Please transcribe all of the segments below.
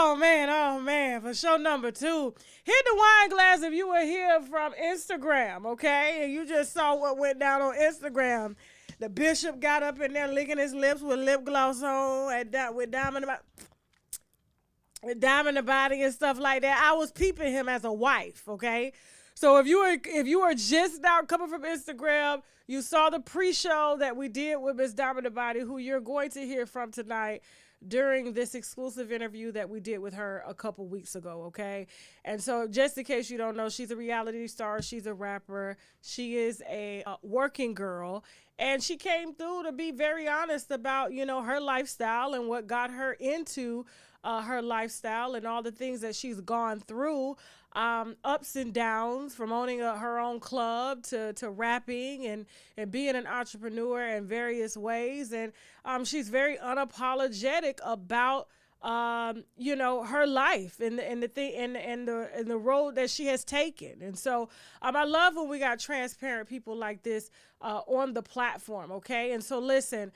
Oh man, for show number 2. Hit the wine glass if you were here from Instagram, okay? And you just saw what went down on Instagram. The bishop got up in there licking his lips with lip gloss on with diamond body and stuff like that. I was peeping him as a wife, okay? So if you were just now coming from Instagram, you saw the pre-show that we did with Miss Diamond Body, who you're going to hear from tonight during this exclusive interview that we did with her a couple weeks ago, okay? And so just in case you don't know, she's a reality star. She's a rapper. She is a working girl. And she came through to be very honest about, you know, her lifestyle and what got her into her lifestyle and all the things that she's gone through, ups and downs, from owning her own club to rapping and being an entrepreneur in various ways. And she's very unapologetic about you know, her life and the road that she has taken. And so I love when we got transparent people like this on the platform, okay? And so listen,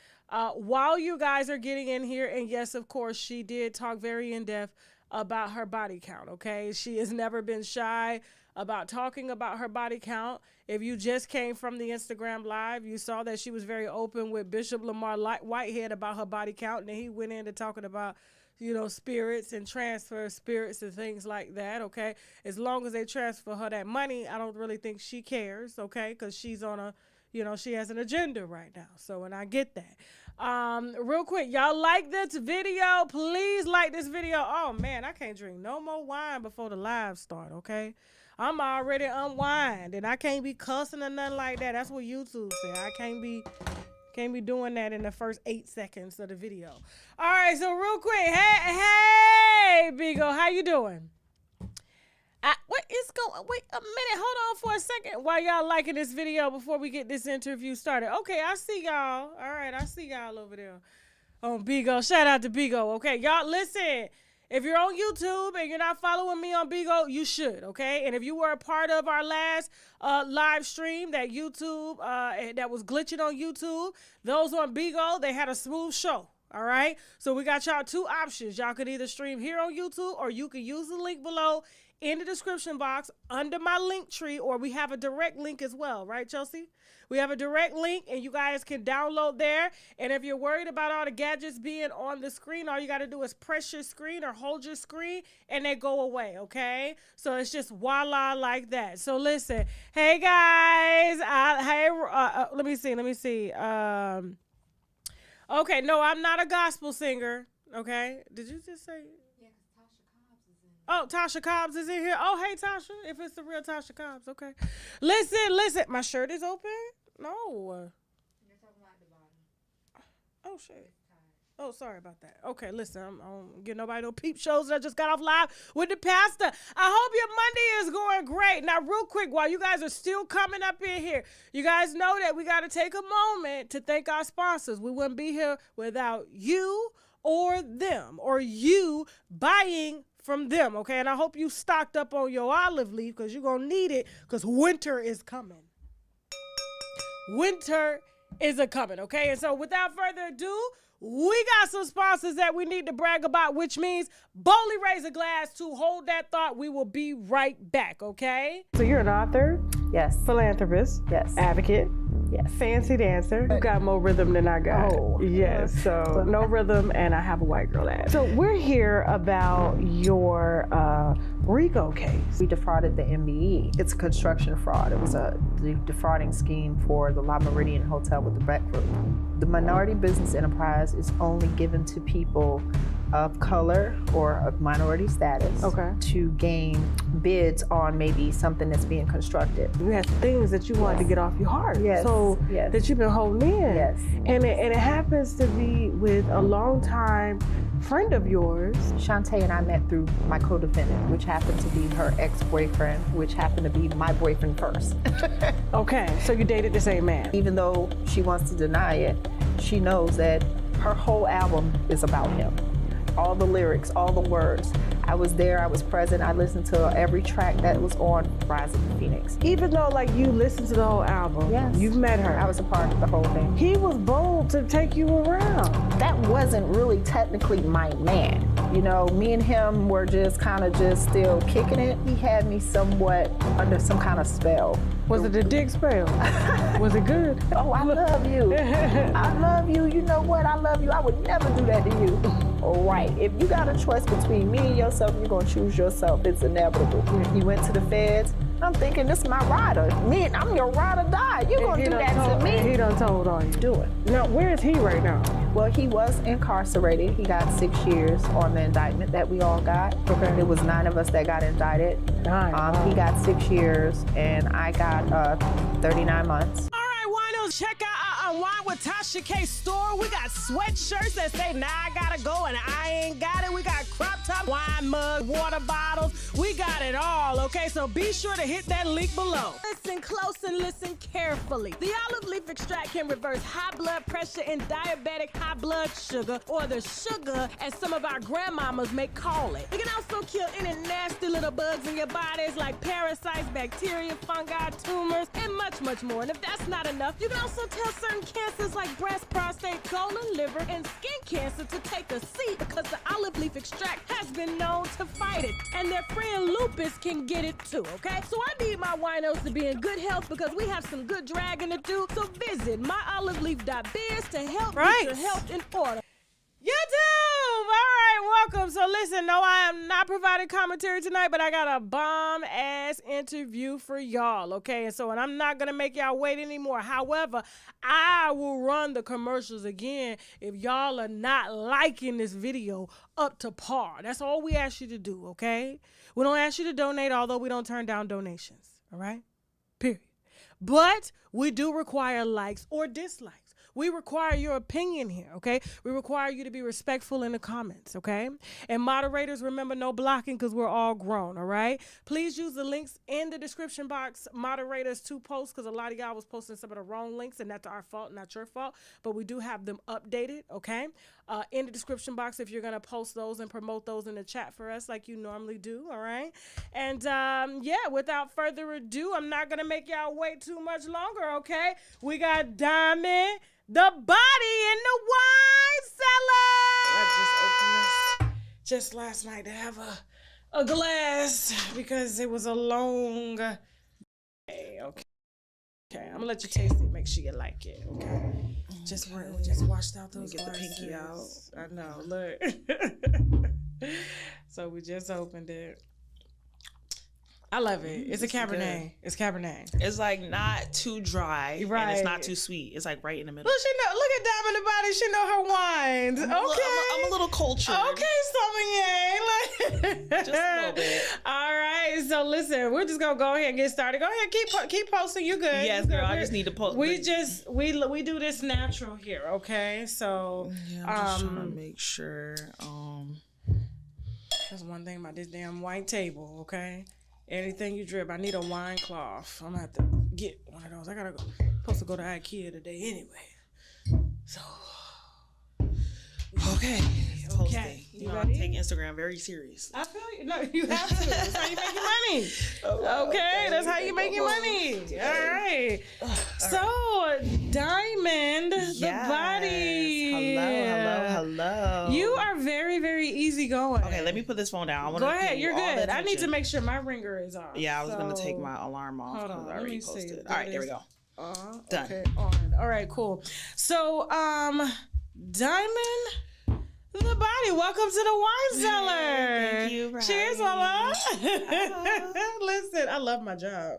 while you guys are getting in here, and yes, of course, she did talk very in-depth about her body count, okay? She has never been shy about talking about her body count. If you just came from the Instagram live, you saw that she was very open with Bishop Lamar Whitehead about her body count, and then he went into talking about, you know, spirits and transfer spirits and things like that, okay? As long as they transfer her that money, I don't really think she cares, okay? Because she's on a, you know, she has an agenda right now. So, and I get that. Real quick, y'all like this video? Please like this video. Oh, man, I can't drink no more wine before the live start, okay? I'm already unwind, and I can't be cussing or nothing like that. That's what YouTube said. I can't be doing that in the first 8 seconds of the video. All right, so real quick, hey, Bigo, how you doing? Wait a minute, hold on for a second while y'all liking this video before we get this interview started. Okay, I see y'all. All right, I see y'all over there on Bigo. Shout out to Bigo, okay? Y'all, listen, if you're on YouTube and you're not following me on Bigo, you should, okay? And if you were a part of our last live stream that YouTube, that was glitching on YouTube, those on Bigo, they had a smooth show, all right? So we got y'all 2 options. Y'all could either stream here on YouTube, or you can use the link below in the description box under my link tree, or we have a direct link as well, right, Chelsea? We have a direct link, and you guys can download there. And if you're worried about all the gadgets being on the screen, all you got to do is press your screen or hold your screen, and they go away, okay? So it's just voila like that. So listen, hey guys, let me see. Okay, no, I'm not a gospel singer, okay? Did you just say? Oh, Tasha Cobbs is in here. Oh, hey, Tasha. If it's the real Tasha Cobbs, okay. Listen. My shirt is open? No. You're talking about the bottom. Oh, shit. Oh, sorry about that. Okay, listen. I don't get nobody no peep shows. I just got off live with the pastor. I hope your Monday is going great. Now, real quick, while you guys are still coming up in here, you guys know that we got to take a moment to thank our sponsors. We wouldn't be here without you or them, or you buying from them, okay? And I hope you stocked up on your olive leaf, because you're going to need it, because winter is coming. Winter is a-coming, okay? And so without further ado, we got some sponsors that we need to brag about, which means boldly raise a glass to hold that thought. We will be right back, okay? So you're an author? Yes. Philanthropist? Yes. Advocate? Yes. Fancy dancer. You got more rhythm than I got. Oh. Yes, so no rhythm, and I have a white girl ass. So we're here about your RICO case. We defrauded the MBE. It's a construction fraud. It was a defrauding scheme for the La Meridian Hotel with the Beck Group. The minority business enterprise is only given to people of color or of minority status, okay, to gain bids on maybe something that's being constructed. You had things that you wanted to get off your heart, that you've been holding in. Yes. And it happens to be with a longtime friend of yours. Shantae and I met through my co-defendant, which happened to be her ex-boyfriend, which happened to be my boyfriend first. Okay, so you dated the same man. Even though she wants to deny it, she knows that her whole album is about him. All the lyrics, all the words. I was there, I was present, I listened to every track that was on Rise of the Phoenix. Even though like you listened to the whole album, yes, you've met her. I was a part of the whole thing. He was bold to take you around. That wasn't really technically my man. You know, me and him were just kind of just still kicking it. He had me somewhat under some kind of spell. Was it a dick spell? Was it good? Oh, I love you. I love you. You know what? I love you. I would never do that to you. All right. If you got a choice between me and yourself, you're going to choose yourself. It's inevitable. He went to the feds. I'm thinking, this is my rider. I'm your ride or die. You're going to do that to me. He done told on you. Do it. Now, where is he right now? Well, he was incarcerated. He got 6 years on the indictment that we all got. Okay. It was 9 of us that got indicted. 9. He got 6 years, and I got 39 months. All right, winos, check out our Unwind with Tasha store. We got sweatshirts that say, nah, I gotta go, and I ain't got it. We got crop top, wine mug, water bottles. We got it all, okay? So be sure to hit that link below. Listen close and listen carefully. The olive leaf extract can reverse high blood pressure and diabetic high blood sugar, or the sugar, as some of our grandmamas may call it. It can also kill any nasty little bugs in your bodies like parasites, bacteria, fungi, tumors, and much, much more. And if that's not enough, you can also tell certain cancers like breast, prostate, colon, liver, and skin cancer to take a seat, because the olive leaf extract has been known to fight it. And their friend lupus can get it too, okay? So I need my winos to be in good health, because we have some good dragging to do. So visit myoliveleaf.biz to help get your health in order. YouTube! All right, welcome. So listen, no, I am not providing commentary tonight, but I got a bomb-ass interview for y'all, okay? And I'm not going to make y'all wait anymore. However, I will run the commercials again if y'all are not liking this video up to par. That's all we ask you to do, okay? We don't ask you to donate, although we don't turn down donations, all right? Period. But we do require likes or dislikes. We require your opinion here, okay? We require you to be respectful in the comments, okay? And moderators, remember, no blocking, because we're all grown, all right? Please use the links in the description box, moderators, to post, because a lot of y'all was posting some of the wrong links, and that's our fault, not your fault. But we do have them updated, okay? In the description box, if you're going to post those and promote those in the chat for us like you normally do, all right? And, yeah, without further ado, I'm not going to make y'all wait too much longer, okay? We got Diamond, the body in the wine cellar. I just opened this just last night to have a glass, because it was a long day. Okay, I'm gonna let you taste it. Make sure you like it. Okay. Just washed out those. Get the pinky out. I know. Look. So we just opened it. I love it. It's a Cabernet. Good. It's Cabernet. It's like not too dry, right? And it's not too sweet. It's like right in the middle. Look at Diamond the body. She know her wines. I'm a little cultured. Okay, sommelier. Just a little bit. All right. So listen, we're just gonna go ahead and get started. Go ahead, keep posting. You good? Yes, girl. I just need to post. We do this natural here. Okay. So yeah, I'm just trying to make sure. That's one thing about this damn white table. Okay. Anything you drip, I need a wine cloth. I'm gonna have to get one of those. Supposed to go to IKEA today anyway. So, okay. You ready? I take Instagram very serious. I feel you. No, you have to. That's how you make your money. Okay, that's how you make your money. All right. So, Diamond, the body. Hello. You are very, very easygoing. Okay, let me put this phone down. Go ahead. You're good. I need to make sure my ringer is off. Yeah, I was gonna take my alarm off. Hold on. I already posted. All right, there we go. Done. Okay, on. All right, cool. So, Diamond, the body, welcome to the wine cellar. Thank you. Cheers, mama. Listen, I love my job.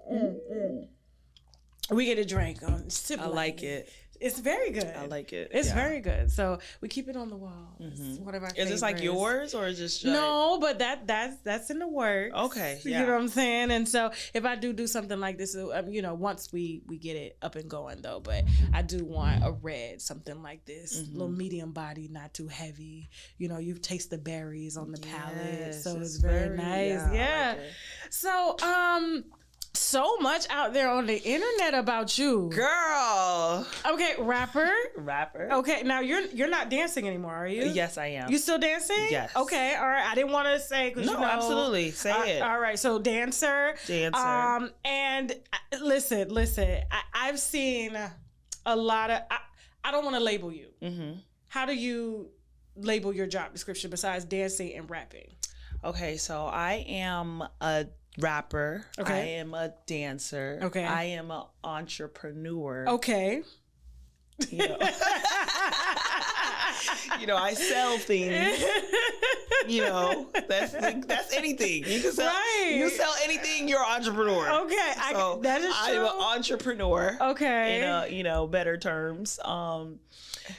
We get a drink. I like it. It's very good. I like it. It's very good. So we keep it on the wall. Mm-hmm. One of our favorites. Is this like yours, or is this no? But that's in the works. Okay, yeah. You know what I'm saying? And so if I do something like this, once we get it up and going though. But I do want a red, something like this, little medium body, not too heavy. You taste the berries on the palate, so it's very nice. Yeah. Like so much out there on the internet about you, girl. Okay, rapper. Okay, now you're not dancing anymore, are you? Yes, I am. You still dancing? Yes. Okay, all right. I didn't want to say no, absolutely. Say it. All right, so dancer. And listen. I've seen a lot of. I don't want to label you. Mm-hmm. How do you label your job description besides dancing and rapping? Okay, so I am a rapper. Okay. I am a dancer. Okay. I am an entrepreneur. Okay. You know. You know, I sell things. You know, that's anything. You can sell. Right. You sell anything. You're an entrepreneur. Okay, So that is true. I'm an entrepreneur. Okay. In better terms.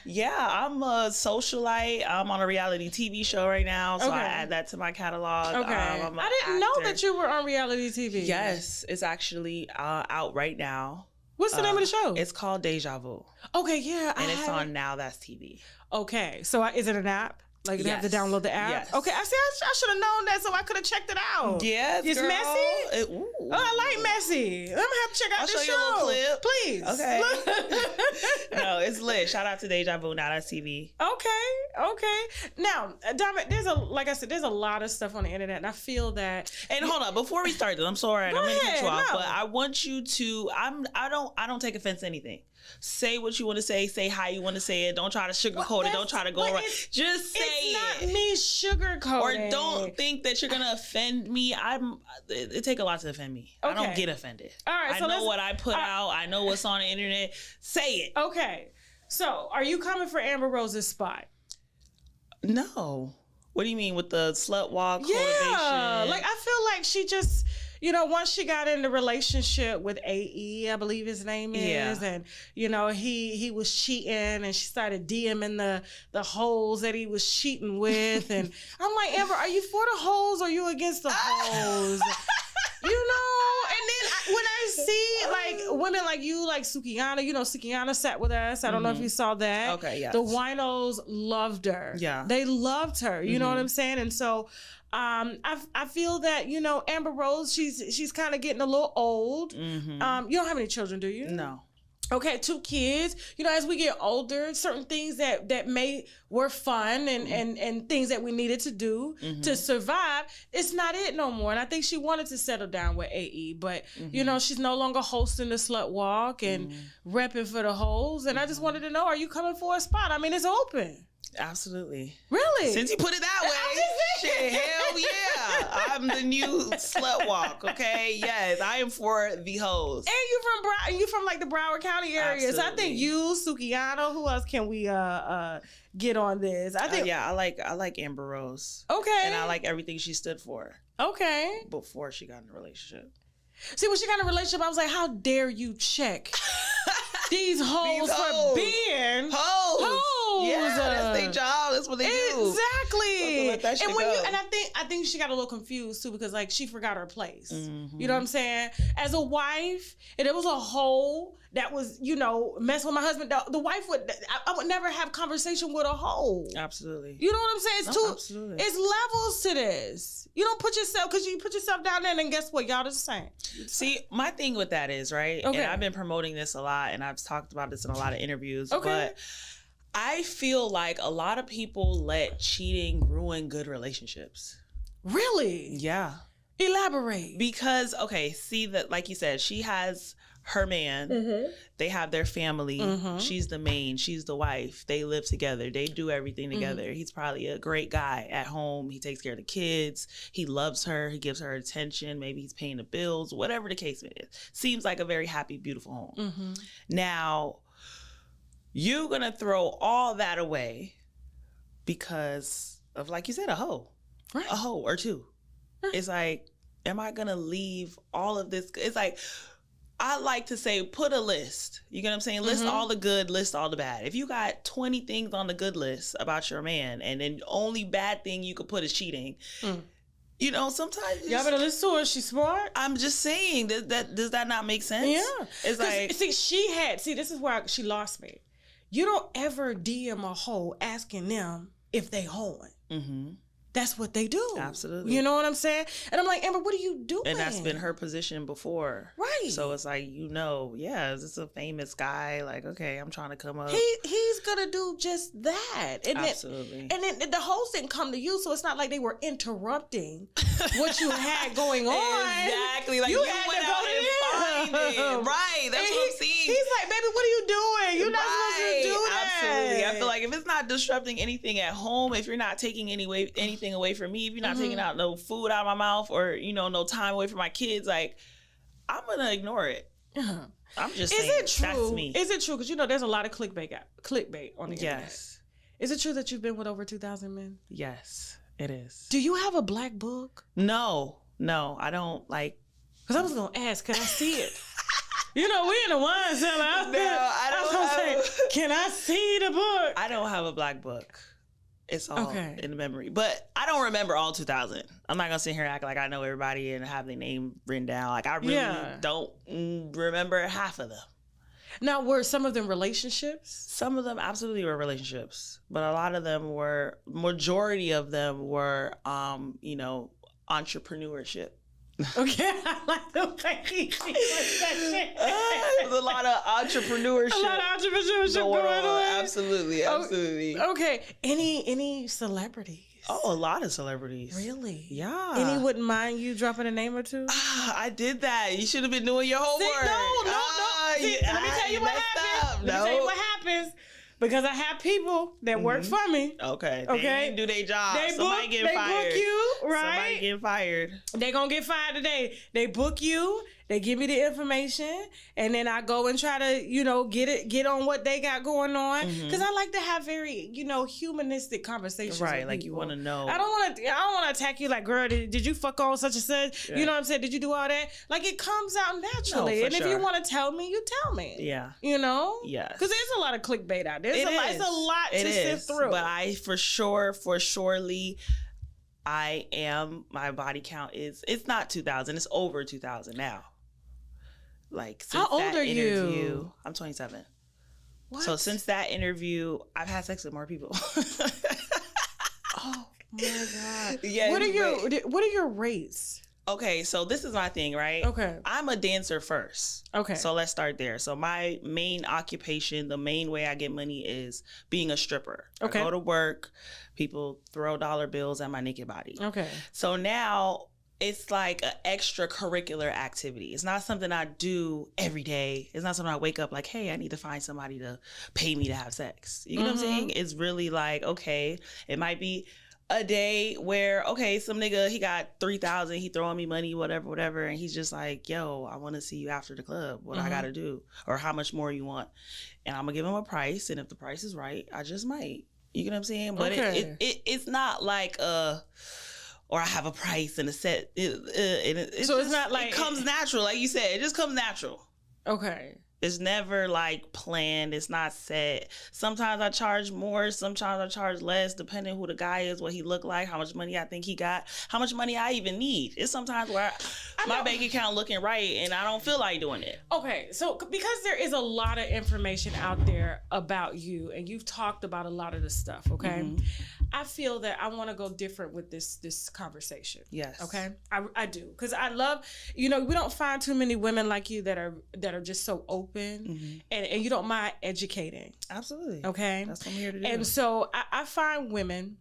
Yeah, I'm a socialite. I'm on a reality TV show right now, so I add that to my catalog. Okay. I'm I didn't know that you were on reality TV. Yes, it's actually out right now. What's the name of the show? It's called Deja Vu. Okay, yeah. And it's on Now That's TV. Okay, so is it an app? Like you have to download the app? Yes. Okay, I should have known that so I could have checked it out. Yes, It's girl. messy? Oh, I like messy. I'm going to have to check out I'll this show you a little clip. Please. Okay. No, it's lit. Shout out to Deja Vu, Now That's TV. Okay. Now, Dominic, there's a lot of stuff on the internet, and I feel that. And hold on, before we start this, I'm sorry, I'm gonna cut you off, no. but I want you to. I don't take offense to anything. Say what you want to say how you want to say it. Don't try to sugarcoat it. Don't try to go around. Just say it's it. Not me sugarcoating. Or don't think that you're gonna offend me. It take a lot to offend me. Okay. I don't get offended. All right, I know what I put out. I know what's on the internet. Say it. Okay. So, are you coming for Amber Rose's spot? No. What do you mean with the slut walk? Yeah. Motivation? Like, I feel like she just, once she got in the relationship with AE, I believe his name is, and, he was cheating and she started DMing the hoes that he was cheating with. And I'm like, Amber, are you for the hoes or are you against the hoes? And then when I see like women like you, like Sukihana, Sukihana sat with us. I don't know if you saw that. Okay, yes. The winos loved her. Yeah. They loved her. You know what I'm saying? And so I feel that, Amber Rose, she's kind of getting a little old. You don't have any children, do you? No. Okay, 2 kids. As we get older, certain things that were fun and things that we needed to do to survive, it's not it no more. And I think she wanted to settle down with AE, but she's no longer hosting the slut walk and repping for the hoes. And I just wanted to know, are you coming for a spot? I mean, it's open. Absolutely. Really? Since you put it that way, shit, hell yeah. I'm the new slut walk, okay? Yes, I am for the hoes. And you from like the Broward County area. Absolutely. So I think you, Sukihana, who else can we get on this? I think I like Amber Rose. Okay. And I like everything she stood for. Okay. Before she got in a relationship. See, when she got in a relationship, I was like, how dare you check these hoes for being hoes? Yeah, that's their job. That's what they do. Exactly. Let that shit And go. I think she got a little confused too because like she forgot her place. You know what I'm saying? As a wife, and it was a hoe that was messing with my husband. The wife I would never have conversation with a hoe. Absolutely. You know what I'm saying? Absolutely. It's levels to this. You don't put yourself because you put yourself down there, and then guess what? Y'all the same. See, my thing with that is right. Okay. And I've been promoting this a lot, and I've talked about this in a lot of interviews. Okay. But I feel like a lot of people let cheating ruin good relationships. Really? Yeah. Elaborate. Because, okay, see that, like you said, she has her man. They have their family. She's the main. She's the wife. They live together. They do everything together. He's probably a great guy at home. He takes care of the kids. He loves her. He gives her attention. Maybe he's paying the bills. Whatever the case is. Seems like a very happy, beautiful home. Now, you're going to throw all that away because of, like you said, a hoe. Right. A hoe or two. It's like, am I going to leave all of this? It's like, I like to say, put a list. You get what I'm saying? List all the good, list all the bad. If you got 20 things on the good list about your man, and then the only bad thing you could put is cheating, sometimes y'all better listen to her. She's smart. I'm just saying, does that not make sense? Yeah. It's like, this is where she lost me. You don't ever DM a hoe asking them if they hoeing. That's what they do. Absolutely. You know what I'm saying? And I'm like, Amber, what are you doing? and that's been her position before. Right. So it's like, this is a famous guy. Like, okay, I'm trying to come up. He's gonna do just that. And Absolutely. Then the host didn't come to you, so it's not like they were interrupting what you had going on. Exactly. Like, you went out and find it. Right. That's what I'm saying. He's like, baby, what are you doing? You're not supposed to do that. Absolutely. I feel like if it's not not disrupting anything at home, if you're not taking anything away from me, if you're not taking out no food out of my mouth or, you know, no time away from my kids, like, I'm going to ignore it. I'm just saying, that's me. Is it true? Because, you know, there's a lot of clickbait on the internet. Yes. Is it true that you've been with over 2,000 men? Yes, it is. Do you have a black book? No, I don't like. Because I was going to ask, can I see it? You know, we in the wine cellar. I don't say, can I see the book? I don't have a black book. It's all in the memory. But I don't remember all 2,000. I'm not going to sit here and act like I know everybody and have their name written down. Like, I really don't remember half of them. Now, were some of them relationships? Some of them absolutely were relationships. But a lot of them were, majority of them were, you know, entrepreneurship. Okay, I like the way he said that shit. There's a lot of entrepreneurship. A lot of entrepreneurship going on. Absolutely. Okay, any celebrities? Oh, a lot of celebrities. Really? Yeah. Any wouldn't mind you dropping a name or two? I did that. You should have been doing your homework. No. See, let me tell you what happens. Let me tell you what happens. Because I have people that work for me. Okay. They didn't do their job. Somebody getting fired. Book you, right? Somebody getting fired. They gonna get fired today. They book you. They give me the information, and then I go and try to, you know, get on what they got going on. Because I like to have very, you know, humanistic conversations. Right, like people. you want to know. I don't want to attack you like, girl, did you fuck on such and such? Yeah. You know what I'm saying? Did you do all that? Like, it comes out naturally. No, and if you want to tell me, you tell me. Yeah. You know? Yes. Because there's a lot of clickbait out there. It's a lot to sift through. But I, surely, my body count it's not 2,000. It's over 2,000 now. Like, since how old are you? I'm 27. What? So since that interview, I've had sex with more people. Oh my God. Yeah. What are your rates? Okay, so this is my thing, right? Okay. I'm a dancer first. Okay. So let's start there. So my main occupation, the main way I get money is being a stripper. Okay. I go to work, people throw dollar bills at my naked body. Okay. So now it's like an extracurricular activity. It's not something I do every day. It's not something I wake up like, hey, I need to find somebody to pay me to have sex. You know what I'm saying? It's really like, okay, it might be a day where, okay, some nigga, he got 3,000, he throwing me money, whatever, and he's just like, yo, I want to see you after the club. What I got to do? Or how much more you want? And I'm going to give him a price, and if the price is right, I just might. You know what I'm saying? But it's not like or I have a price and a set. So it's not like... It comes natural. Like you said, it just comes natural. Okay. It's never like planned. It's not set. Sometimes I charge more. Sometimes I charge less, depending who the guy is, what he look like, how much money I think he got, how much money I even need. It's sometimes where my bank account looking right and I don't feel like doing it. Okay. So because there is a lot of information out there about you and you've talked about a lot of the stuff, okay? I feel that I want to go different with this conversation. Yes. Okay? I do. Because I love, you know, we don't find too many women like you that are just so open and you don't mind educating. Absolutely. Okay? That's what I'm here to do. And so I find women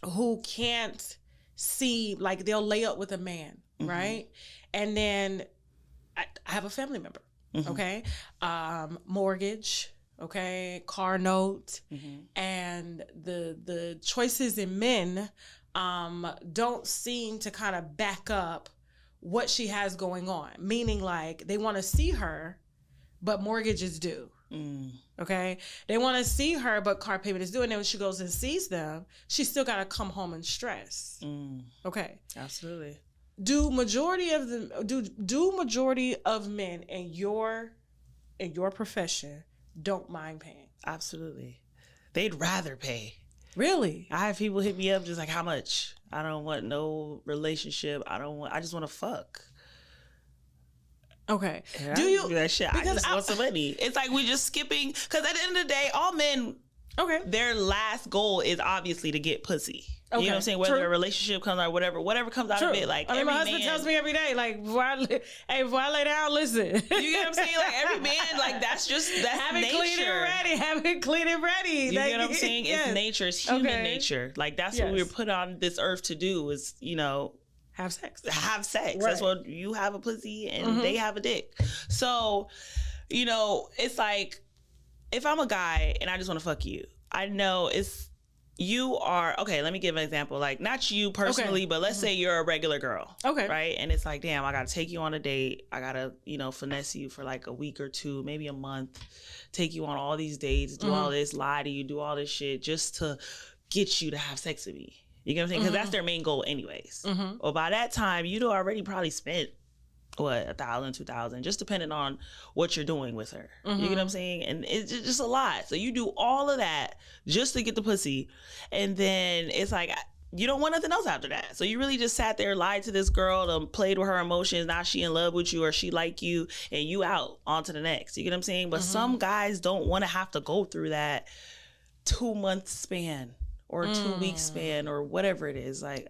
who can't see, like they'll lay up with a man, right? And then I have a family member, okay? Mortgage, okay, car note, and the choices in men don't seem to kind of back up what she has going on. Meaning, like, they want to see her, but mortgage is due. Okay, they want to see her, but car payment is due. And then when she goes and sees them, she's still got to come home and stress. Okay, absolutely. Do majority of men in your profession don't mind paying? Absolutely. They'd rather pay. Really? I have people hit me up just like, how much? I don't want no relationship. I just want to fuck. Okay. And do you do that shit? Because I just want some money. It's like we just skipping, because at the end of the day, all men, their last goal is obviously to get pussy. You know what I'm saying? Whether a relationship comes out, whatever comes out of it. Like, my husband tells me every day, like, before I lay down, listen. You get what I'm saying? Like, every man, like, that's nature. Have it clean and ready. You get what I'm saying? It's nature. It's human nature. Like, that's what we were put on this earth to do, is, you know, have sex. Right. That's what you have, a pussy and they have a dick. So, you know, it's like, if I'm a guy and I just want to fuck you, I know you are, okay, let me give an example. Like, not you personally, but let's say you're a regular girl. Okay. Right? And it's like, damn, I got to take you on a date. I got to, finesse you for like a week or two, maybe a month, take you on all these dates, do all this, lie to you, do all this shit just to get you to have sex with me. You get what I'm saying? Because that's their main goal anyways. Well, by that time, you'd already probably spent, what, $1,000, $2,000, just depending on what you're doing with her. You get what I'm saying? And it's just a lot. So you do all of that just to get the pussy. And then it's like, you don't want nothing else after that. So you really just sat there, lied to this girl, played with her emotions. Now she in love with you or she like you, and you out on to the next. You get what I'm saying? But some guys don't want to have to go through that 2-month span or 2-week span or whatever it is. Like,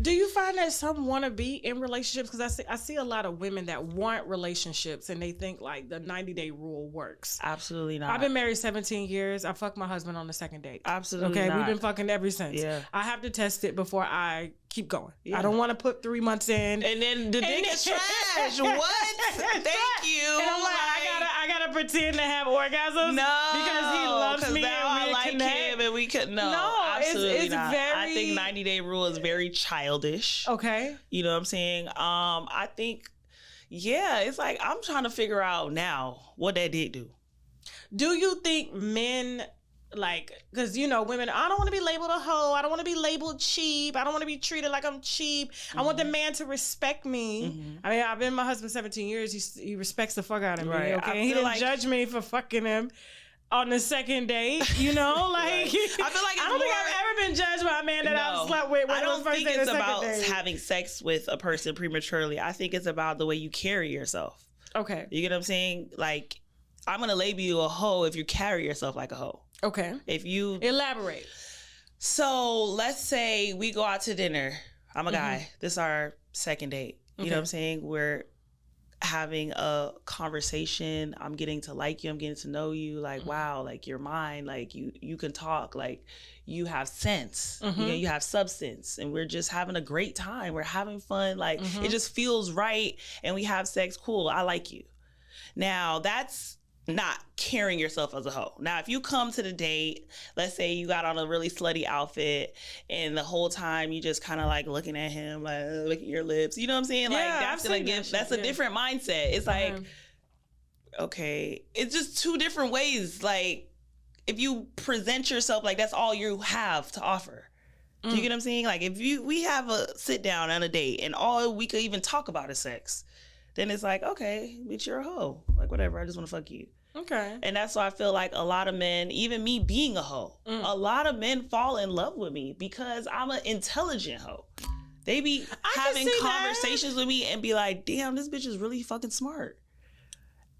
do you find that some want to be in relationships? Because I see a lot of women that want relationships and they think like the 90-day rule works. Absolutely not. I've been married 17 years. I fucked my husband on the second date. Absolutely okay, not. we've been fucking ever since. Yeah. I have to test it before I keep going. Yeah. I don't want to put 3 months in. And then the dick is trash. What? Thank you. And I'm like, I gotta pretend to have orgasms. No, because he loves me now and we I like connect. him and we could absolutely it's not. very. I think 90-day rule is very childish. Okay. You know what I'm saying? I think, it's like I'm trying to figure out now what that did do. Do you think men, like, because, women, I don't want to be labeled a hoe. I don't want to be labeled cheap. I don't want to be treated like I'm cheap. I want the man to respect me. I mean, I've been with my husband 17 years. He respects the fuck out of me, Right. okay? He didn't judge me for fucking him on the second date, like. I feel like I don't think I've ever been judged by a man that I've slept with. I don't think it's about having sex with a person prematurely. I think it's about the way you carry yourself. Okay. You get what I'm saying? Like, I'm going to label you a hoe if you carry yourself like a hoe. Okay. If you... Elaborate. So, let's say we go out to dinner. I'm a guy. This is our second date. You know what I'm saying? We're having a conversation. I'm getting to like you. I'm getting to know you. Like, wow, like you're mine. Like you can talk. Like you have sense. You have substance. And we're just having a great time. We're having fun. Like it just feels right. And we have sex. Cool. I like you. Now that's not carrying yourself as a hoe. Now, if you come to the date, let's say you got on a really slutty outfit and the whole time you just kind of like looking at him, like licking your lips. You know what I'm saying? Yeah, like that's a different mindset. It's like, okay, it's just two different ways. Like if you present yourself like that's all you have to offer. Do you get what I'm saying? Like if we have a sit down on a date and all we could even talk about is sex, then it's like, okay, bitch, you're a hoe. Like whatever, I just want to fuck you. Okay. And that's why I feel like a lot of men, even me being a hoe, a lot of men fall in love with me because I'm an intelligent hoe. They be having conversations with me and be like, damn, this bitch is really fucking smart.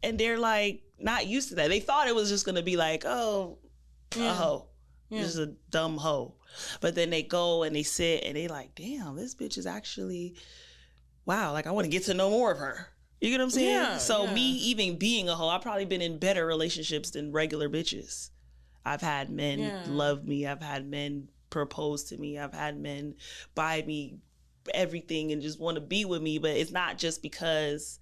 And they're like, not used to that. They thought it was just going to be like, oh, a hoe. Just a dumb hoe. But then they go and they sit and they like, damn, this bitch is actually, wow, like I want to get to know more of her. You get what I'm saying? Yeah, so me even being a hoe, I've probably been in better relationships than regular bitches. I've had men love me. I've had men propose to me. I've had men buy me everything and just want to be with me. But it's not just because,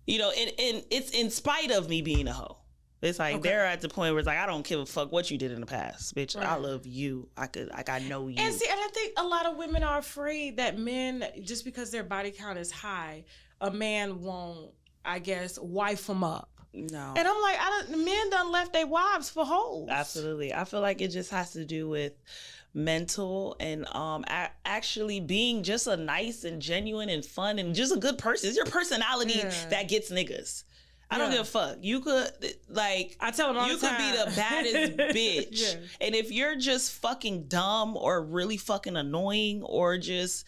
and it's in spite of me being a hoe. It's like they're at the point where it's like, I don't give a fuck what you did in the past, bitch. Right. I love you. I know you. And I think a lot of women are afraid that men, just because their body count is high, a man won't, I guess, wife them up. No. And I'm like, men done left their wives for hoes. Absolutely. I feel like it just has to do with mental and actually being just a nice and genuine and fun and just a good person. It's your personality that gets niggas. I don't give a fuck. You could, like, I tell them all the time. You could be the baddest bitch. And if you're just fucking dumb or really fucking annoying or just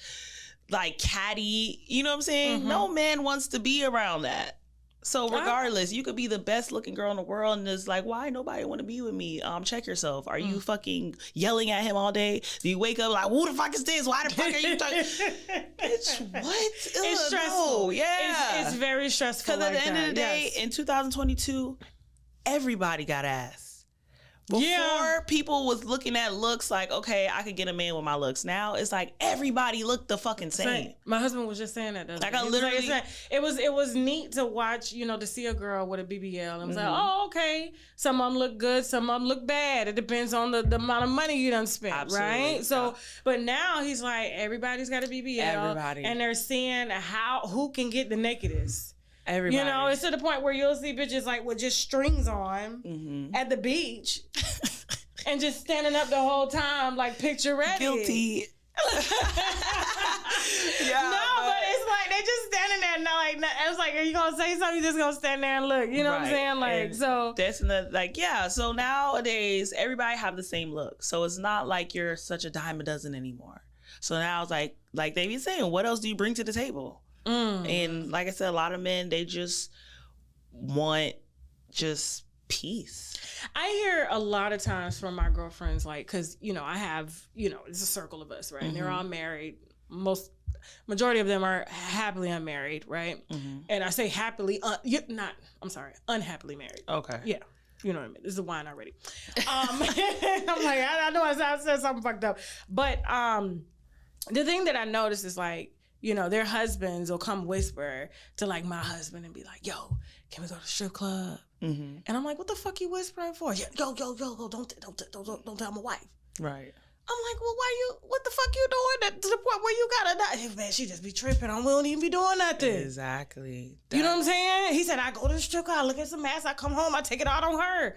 like catty, you know what I'm saying? No man wants to be around that. So regardless, you could be the best looking girl in the world and it's like, why nobody want to be with me? Check yourself. Are you fucking yelling at him all day? Do you wake up like, who the fuck is this? Why the fuck are you talking? Bitch, what? It's stressful. No. Yeah. It's very stressful. Because at the end of the day, in 2022, everybody got ass. Before, people was looking at looks like, okay, I could get a man with my looks. Now it's like everybody look the fucking same. My husband was just saying that. Like, I literally, it was neat to watch, to see a girl with a BBL. And I was like, oh, okay. Some of them look good, some of them look bad. It depends on the amount of money you done spent, right? So, but now he's like, everybody's got a BBL. Everybody. And they're seeing who can get the nakedest. Everybody. It's to the point where you'll see bitches like with just strings on at the beach and just standing up the whole time like picture ready. Guilty. But it's like they just standing there and it's like, are you gonna say something? You just gonna stand there and look. You know what I'm saying? Like, and so that's so nowadays everybody have the same look. So it's not like you're such a dime a dozen anymore. So now it's like they be saying, what else do you bring to the table? And like I said, a lot of men, they just want just peace. I hear a lot of times from my girlfriends, like, cause I have, it's a circle of us, right? And they're all married. Majority of them are happily unmarried, right? And I say happily, unhappily married. Okay. Yeah. You know what I mean? This is the wine already. I'm like, I know I said something fucked up. But the thing that I noticed is like, their husbands will come whisper to like my husband and be like, yo, can we go to the strip club? And I'm like, what the fuck you whispering for? Yo, don't tell my wife. Right. I'm like, well, what the fuck you doing to the point where you gotta die? Hey, man, she just be tripping. We don't even be doing nothing. Exactly. You know what I'm saying? He said, I go to the strip club, I look at some ass, I come home, I take it out on her.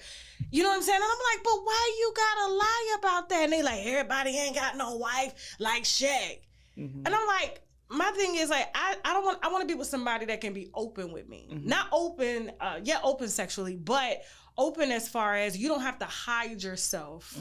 You know what I'm saying? And I'm like, but why you gotta lie about that? And they like, everybody ain't got no wife like Shaq. And I'm like, my thing is like, I want to be with somebody that can be open with me. Not open, open sexually, but open as far as you don't have to hide yourself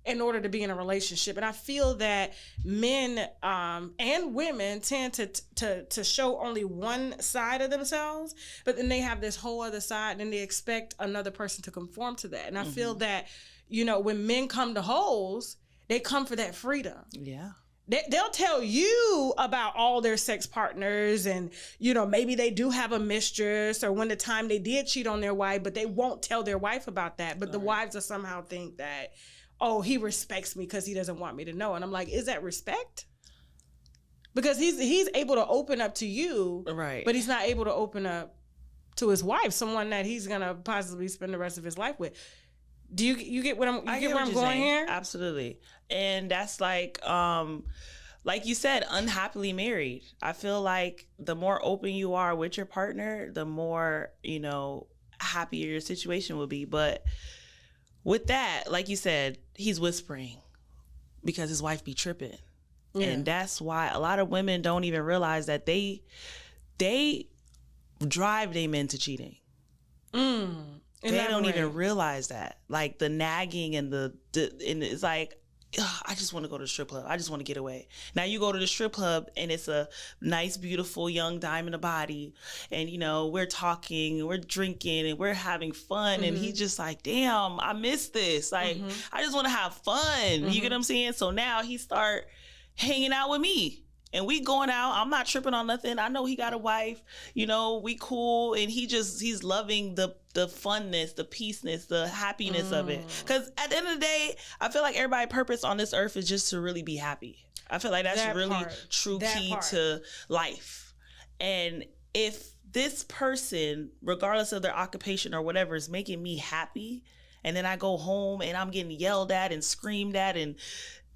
in order to be in a relationship. And I feel that men and women tend to show only one side of themselves, but then they have this whole other side and they expect another person to conform to that. And I feel that, when men come to hoes, they come for that freedom. Yeah. They'll tell you about all their sex partners and, maybe they do have a mistress or when the time they did cheat on their wife, but they won't tell their wife about that. But the wives will somehow think that, oh, he respects me because he doesn't want me to know. And I'm like, is that respect? Because he's able to open up to you, right? But he's not able to open up to his wife, someone that he's going to possibly spend the rest of his life with. Do you get what I'm going here? Absolutely. And that's like you said, unhappily married. I feel like the more open you are with your partner, the more, happier your situation will be. But with that, like you said, he's whispering because his wife be tripping. Yeah. And that's why a lot of women don't even realize that they drive their men to cheating. They don't even realize that. Like the nagging and and it's like, I just want to go to the strip club. I just want to get away. Now you go to the strip club and it's a nice, beautiful young dime in the body. And, we're talking, we're drinking and we're having fun. And he's just like, damn, I miss this. Like, I just want to have fun. You get what I'm saying? So now he start hanging out with me. And we going out. I'm not tripping on nothing. I know he got a wife. We cool. And he's loving the funness, the peaceness, the happiness of it. Because at the end of the day, I feel like everybody's purpose on this earth is just to really be happy. I feel like that's true key to life. And if this person, regardless of their occupation or whatever, is making me happy, and then I go home and I'm getting yelled at and screamed at, and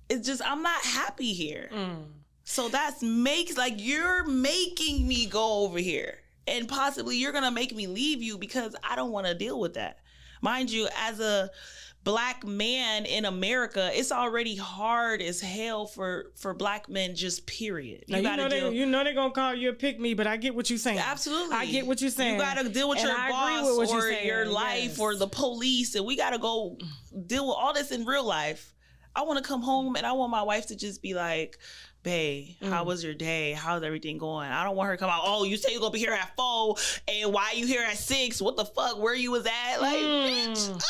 it's just, I'm not happy here. So you're making me go over here, and possibly you're going to make me leave you because I don't want to deal with that. Mind you, as a Black man in America, it's already hard as hell for Black men, just period. They're going to call you a pick-me, but I get what you're saying. Absolutely. I get what you're saying. You got to deal with your boss or your life or the police, and we got to go deal with all this in real life. I want to come home and I want my wife to just be like, babe, how was your day? How's everything going? I don't want her to come out, oh, you say you're going to be here at 4, and why you here at 6? What the fuck? Where you was at? Like, bitch.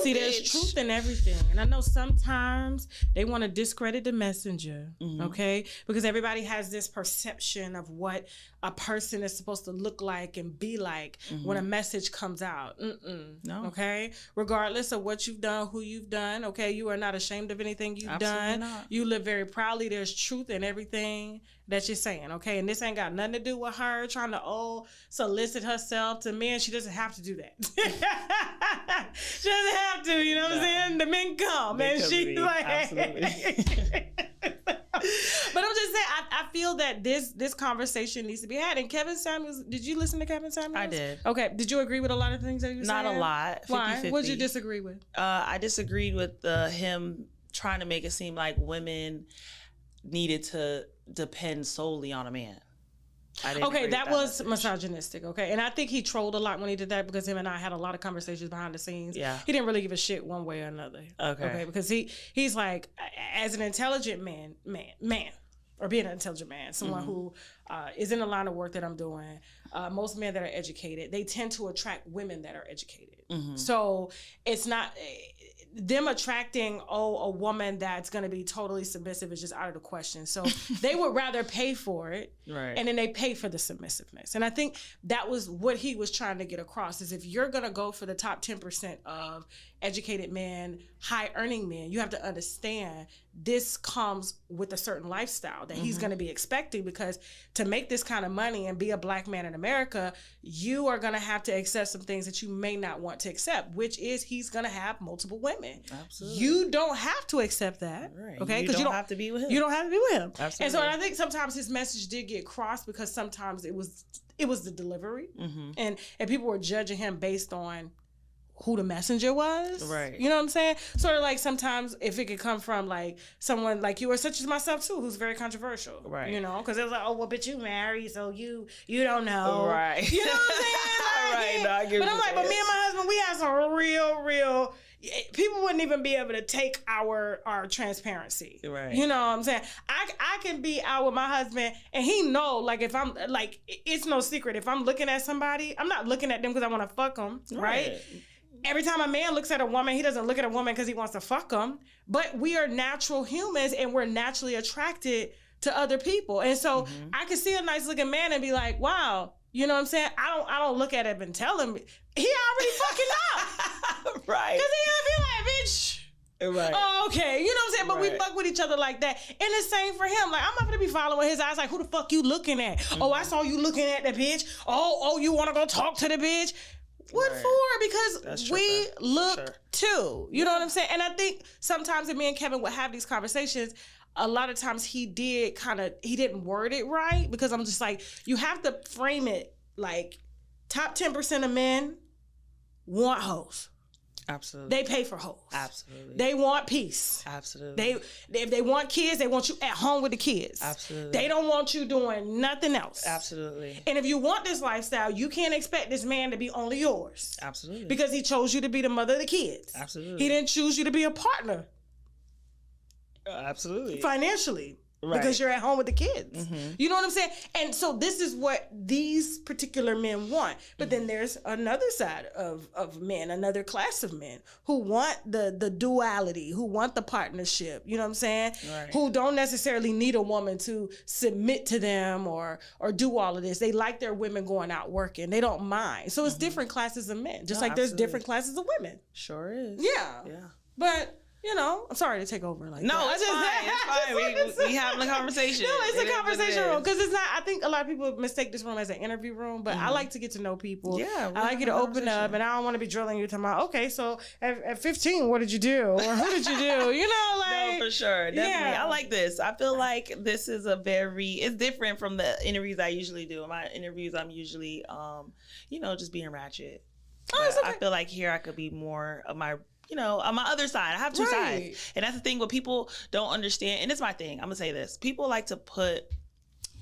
See, there's truth in everything. And I know sometimes they want to discredit the messenger, okay? Because everybody has this perception of what a person is supposed to look like and be like when a message comes out. No. Okay? Regardless of what you've done, who you've done, okay? You are not ashamed of anything you've done. Not. You live very proudly. There's truth in everything that you're saying, okay? And this ain't got nothing to do with her trying to solicit herself to men. She doesn't have to do that. She doesn't have to, you know what I'm saying? The men come and she's like, absolutely. But I'm just saying, I feel that this conversation needs to be had. And Kevin Samuels, did you listen to Kevin Samuels? I did. Okay. Did you agree with a lot of things that you said? Not a lot. 50-50. Why? What did you disagree with? I disagreed with him trying to make it seem like women needed to depend solely on a man. Okay, that was misogynistic, okay? And I think he trolled a lot when he did that because him and I had a lot of conversations behind the scenes. Yeah. He didn't really give a shit one way or another. Okay, because he's like, as an intelligent man, or being an intelligent man, someone who is in the line of work that I'm doing, most men that are educated, they tend to attract women that are educated. So it's not... them attracting a woman that's going to be totally submissive is just out of the question. So they would rather pay for it, right? And then they pay for the submissiveness. And I think that was what he was trying to get across, is if you're going to go for the top 10% of educated men, high earning men, you have to understand this comes with a certain lifestyle that he's going to be expecting, because to make this kind of money and be a black man in America, you are going to have to accept some things that you may not want to accept, which is he's going to have multiple women. Absolutely. You don't have to accept that. Right. Okay. Because you don't have to be with him. You don't have to be with him. Absolutely. And so I think sometimes his message did get crossed because sometimes it was the delivery, and people were judging him based on who the messenger was. Right. You know what I'm saying? Sort of like sometimes if it could come from like someone like you or such as myself too, who's very controversial. Right. You know, because it was like, oh, well, but you married, so you don't know. Right. You know what I'm saying? Like, right. No, but I'm like, but me and my husband, we have some real people wouldn't even be able to take our transparency. Right. You know what I'm saying? I can be out with my husband and he know, like, if I'm like, it's no secret. If I'm looking at somebody, I'm not looking at them because I want to fuck them. Right. Every time a man looks at a woman, he doesn't look at a woman because he wants to fuck them. But we are natural humans and we're naturally attracted to other people. And so I can see a nice looking man and be like, wow, you know what I'm saying? I don't look at him and tell him he already fucking up. Right. Because he'll be like, bitch. Right. Oh, okay. You know what I'm saying? But we fuck with each other like that. And the same for him. Like, I'm not going to be following his eyes like, who the fuck you looking at? Oh, I saw you looking at the bitch. Oh, you want to go talk to the bitch? What for? Because we look too. You know what I'm saying? And I think sometimes if me and Kevin would have these conversations, a lot of times he didn't word it right, because I'm just like, you have to frame it like top 10% of men want hoes. Absolutely. They pay for hoes. Absolutely. They want peace. Absolutely. If they want kids, they want you at home with the kids. Absolutely. They don't want you doing nothing else. Absolutely. And if you want this lifestyle, you can't expect this man to be only yours. Absolutely. Because he chose you to be the mother of the kids. Absolutely. He didn't choose you to be a partner. Absolutely. Financially. Right. Because you're at home with the kids. You know what I'm saying? And so this is what these particular men want. But then there's another side of men, another class of men who want the duality, who want the partnership, you know what I'm saying? Right. Who don't necessarily need a woman to submit to them or do all of this. They like their women going out working. They don't mind. So it's different classes of men, just like there's different classes of women. Sure is. Yeah. Yeah. But... you know, I'm sorry to take over like no, that. It's fine. It's fine. We having a conversation. No, it's a conversation room, because it's not. I think a lot of people mistake this room as an interview room, but I like to get to know people. Yeah, I like you to open up, and I don't want to be drilling you talking about, okay, so at 15, what did you do, or who did you do? You know, like no, for sure, definitely. Yeah. I like this. I feel like this is it's different from the interviews I usually do. In my interviews, I'm usually, just being ratchet. Oh, it's okay. I feel like here I could be more of my. On my other side, I have two sides. And that's the thing what people don't understand. And it's my thing. I'm going to say this. People like to put,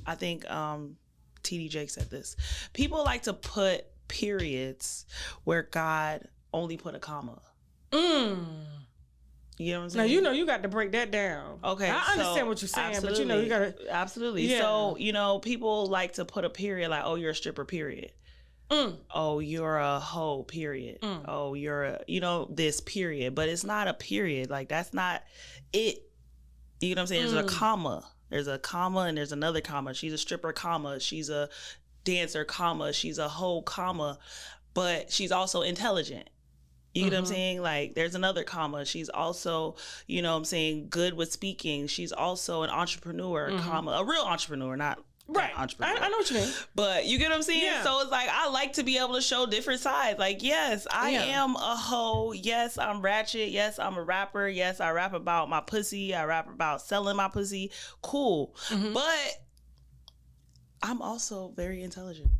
I think TD Jake said this. People like to put periods where God only put a comma. You know what I'm saying? Now, you got to break that down. Okay. I understand what you're saying, absolutely. But you got to. Absolutely. Yeah. So, people like to put a period like, oh, you're a stripper, period. Oh, you're a hoe, period. Oh, you're a, this period. But it's not a period. Like, that's not it. You know what I'm saying? There's a comma. There's a comma and there's another comma. She's a stripper, comma. She's a dancer, comma. She's a hoe, comma. But she's also intelligent. You know what I'm saying? Like, there's another comma. She's also, you know what I'm saying, good with speaking. She's also an entrepreneur, comma. A real entrepreneur, not right. Entrepreneur. I know what you mean. But you get what I'm saying? Yeah. So it's like, I like to be able to show different sides. Like, yes, I am a hoe. Yes, I'm ratchet. Yes, I'm a rapper. Yes, I rap about my pussy. I rap about selling my pussy. Cool. But I'm also very intelligent.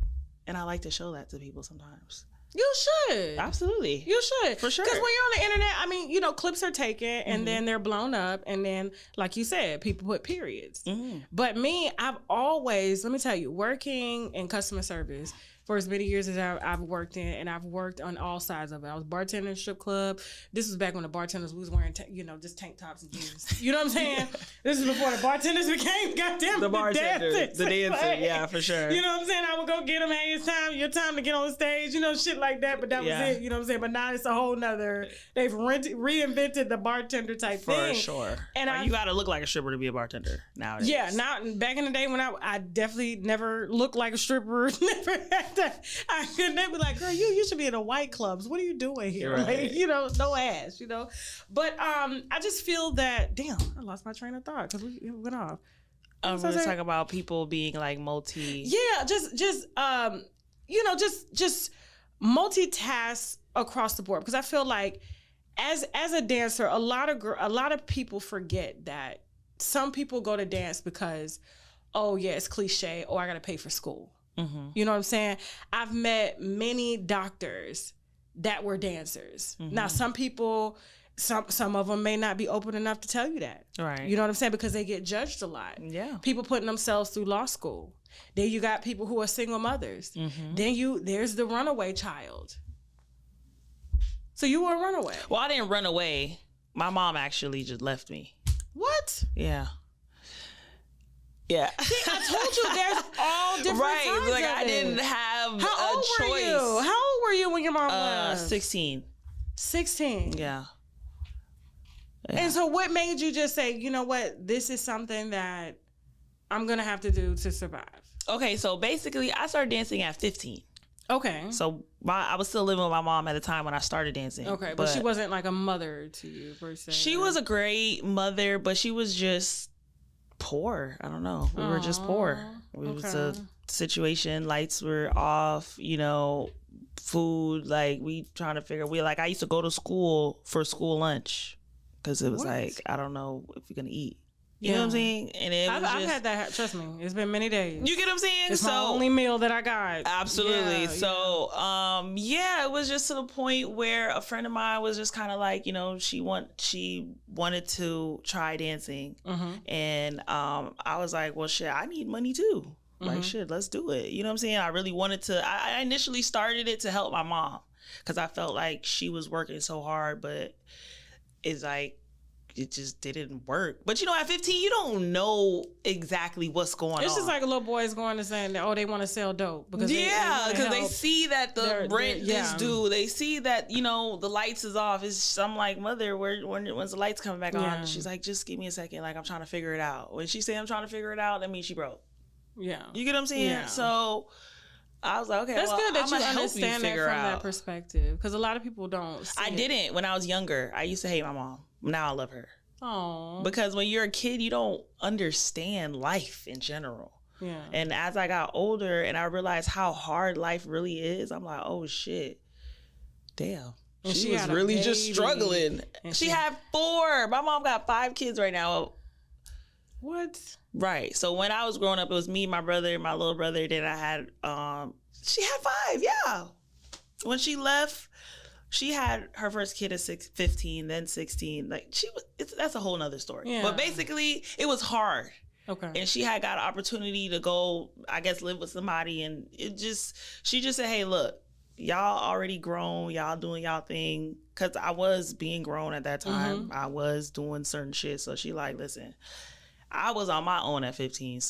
And I like to show that to people sometimes. You should. Absolutely. You should. For sure. Because when you're on the internet, I mean, you know, clips are taken and then they're blown up. And then, like you said, people put periods. But me, I've always, let me tell you, working in customer service for as many years as I've worked in, and I've worked on all sides of it. I was bartending in a strip club. This was back when the bartenders was wearing, just tank tops and jeans. You know what I'm saying? This is before the bartenders became goddamn the bartenders. The dancer, yeah, for sure. You know what I'm saying? I would go get them, hey, it's time, your time to get on the stage, shit like that. But that was it, you know what I'm saying? But now it's a whole nother, they've reinvented the bartender type thing. For sure. And you got to look like a stripper to be a bartender nowadays. Yeah, back in the day when I definitely never looked like a stripper, never had that. They'd be like, girl, you should be in the white clubs. What are you doing here? Right. Like, no ass, But I just feel that, damn, I lost my train of thought because we went off. We're talking about people being like multi. Yeah, just multitask across the board, because I feel like as a dancer, a lot of people forget that some people go to dance because, oh yeah, it's cliche, or I gotta pay for school. You know what I'm saying? I've met many doctors that were dancers. Now, some people, some of them may not be open enough to tell you that. Right. You know what I'm saying? Because they get judged a lot. Yeah. People putting themselves through law school. Then you got people who are single mothers. Then there's the runaway child. So you were a runaway. Well, I didn't run away. My mom actually just left me. What? Yeah. Yeah. See, I told you there's all different kinds like of I didn't have a choice. How old were you when your mom left? 16. 16. Yeah. And so what made you just say, you know what, this is something that I'm going to have to do to survive? Okay, so basically I started dancing at 15. Okay. So I was still living with my mom at the time when I started dancing. Okay, but she wasn't like a mother to you per se. She was a great mother, but she was just poor. I don't know. We were just poor. It was a situation. Lights were off, food, like we trying to figure, I used to go to school for school lunch because it was like, I don't know if you're going to eat. You know what I'm saying? And I've had that. Trust me, it's been many days. You get what I'm saying? It's my only meal that I got. Absolutely. It was just to the point where a friend of mine was just kind of like, she wanted to try dancing, and I was like, well, shit, I need money too. Like, shit, let's do it. You know what I'm saying? I really wanted to. I initially started it to help my mom because I felt like she was working so hard, but it's like, it just didn't work. But at 15, you don't know exactly what's going on. It's just like a little boy is going to saying that, they want to sell dope. Because they see that the rent is due. They see that, the lights is off. I'm like, mother, when's the lights coming back on? She's like, just give me a second. Like, I'm trying to figure it out. When she say I'm trying to figure it out, that means she broke. Yeah. You get what I'm saying? Yeah. So I was like, okay, that's good that I'm you understand that from that perspective. Because a lot of people don't see it. Didn't. When I was younger, I used to hate my mom. Now I love her. Oh. Because when you're a kid, you don't understand life in general. Yeah. And as I got older and I realized how hard life really is, I'm like, oh shit, damn. And she was really just struggling. And she had 4. My mom got 5 kids right now. What? Right. So when I was growing up, it was me, my brother, my little brother. Then I had, she had 5. Yeah. When she left, she had her first kid at 15, then 16. Like that's a whole nother story. Yeah. But basically, it was hard. Okay. And she had got an opportunity to go, I guess, live with somebody, and she just said, "Hey, look, y'all already grown, y'all doing y'all thing." Cause I was being grown at that time. I was doing certain shit. So she like, listen, I was on my own at 15,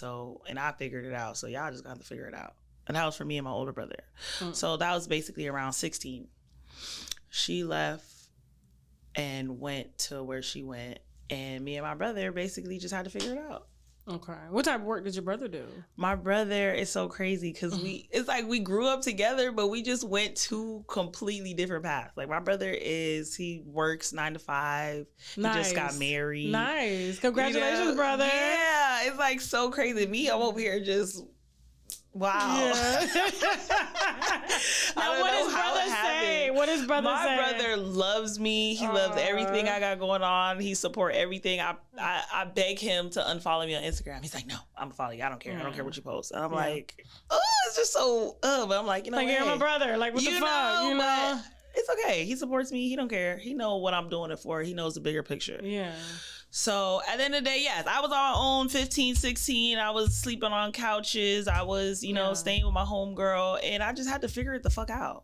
and I figured it out. So y'all just got to figure it out. And that was for me and my older brother. So that was basically around 16. She left and went to where she went. And me and my brother basically just had to figure it out. Okay. What type of work did your brother do? My brother is so crazy because it's like we grew up together, but we just went two completely different paths. Like my brother he works 9 to 5. Nice. He just got married. Nice. Congratulations, brother. Yeah. It's like so crazy. Me, I'm over here just, wow. Yeah. Now, what does brother say? What does brother say? My brother loves me. He loves everything I got going on. He support everything. I beg him to unfollow me on Instagram. He's like, no, I'm gonna follow you. I don't care. I don't care what you post. And I'm like, oh, it's just so, but I'm like, you know, like, you're my brother. Like, what the fuck? You know? It's okay. He supports me. He don't care. He know what I'm doing it for. He knows the bigger picture. Yeah. So at the end of the day, yes, I was on my own 15, 16. I was sleeping on couches. I was, staying with my homegirl. And I just had to figure it the fuck out.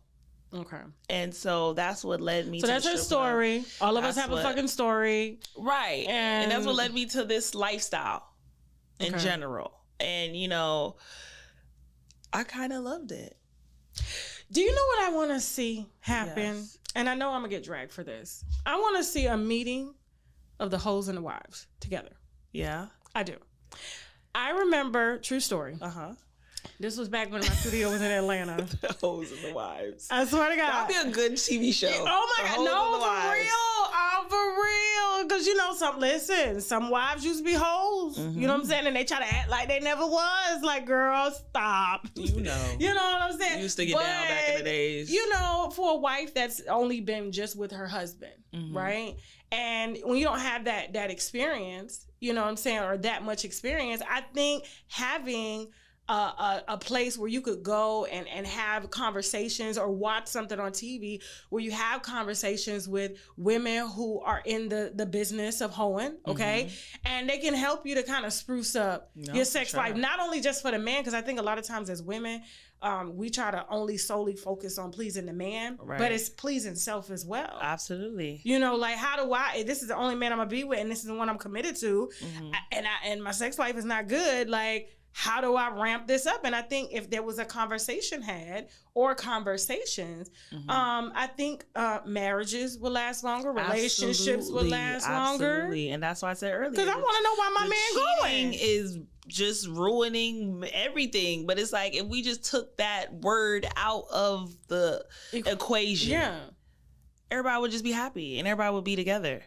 Okay. And so that's what led me to that's her story. All of us have a fucking story. Right. And that's what led me to this lifestyle in general. And, I kind of loved it. Do you know what I want to see happen? Yes. And I know I'm going to get dragged for this. I want to see a meeting of the hoes and the wives together. Yeah. I do. I remember, true story. This was back when my studio was in Atlanta. The hoes and the wives. I swear to God. That'd be a good TV show. Oh my God. No, for real. Oh, for real. Because, some wives used to be hoes. You know what I'm saying? And they try to act like they never was. Like, girl, stop. You know. You know what I'm saying? Used to get down back in the days. For a wife that's only been just with her husband, right? And when you don't have that experience, you know what I'm saying, or that much experience, I think having a place where you could go and have conversations or watch something on TV where you have conversations with women who are in the business of hoeing, okay? And they can help you to kind of spruce up your sex life, not only just for the man, because I think a lot of times as women, we try to only solely focus on pleasing the man, but it's pleasing self as well. Absolutely. Like, how do this is the only man I'm gonna be with and this is the one I'm committed to, and my sex life is not good, like, how do I ramp this up? And I think if there was a conversation had or conversations, I think marriages will last longer, relationships will last longer. Absolutely. And that's why I said earlier. Because I want to know why my man going. Is just ruining everything. But it's like, if we just took that word out of the equation, everybody would just be happy and everybody would be together.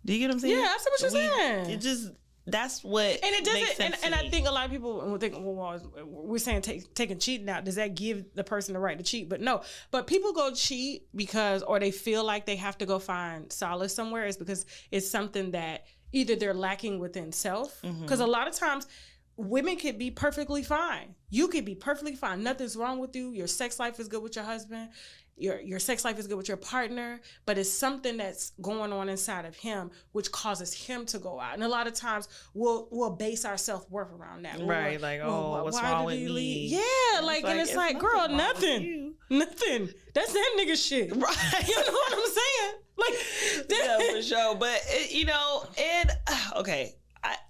Do you get what I'm saying? Yeah, I see what you're saying. It just... That's what and it doesn't makes sense and I think a lot of people will think, well, we're saying taking cheating out, does that give the person the right to cheat? But no, but people go cheat or they feel like they have to go find solace somewhere, is because it's something that either they're lacking within self, because a lot of times women could be perfectly fine. You could be perfectly fine. Nothing's wrong with you. Your sex life is good with your husband. Your sex life is good with your partner, but it's something that's going on inside of him which causes him to go out. And a lot of times we'll base our self-worth around that. Right, what's wrong with me? Yeah, and it's like, girl, nothing. That's that nigga shit. Right. You know what I'm saying? Like, yeah, for sure. But, okay.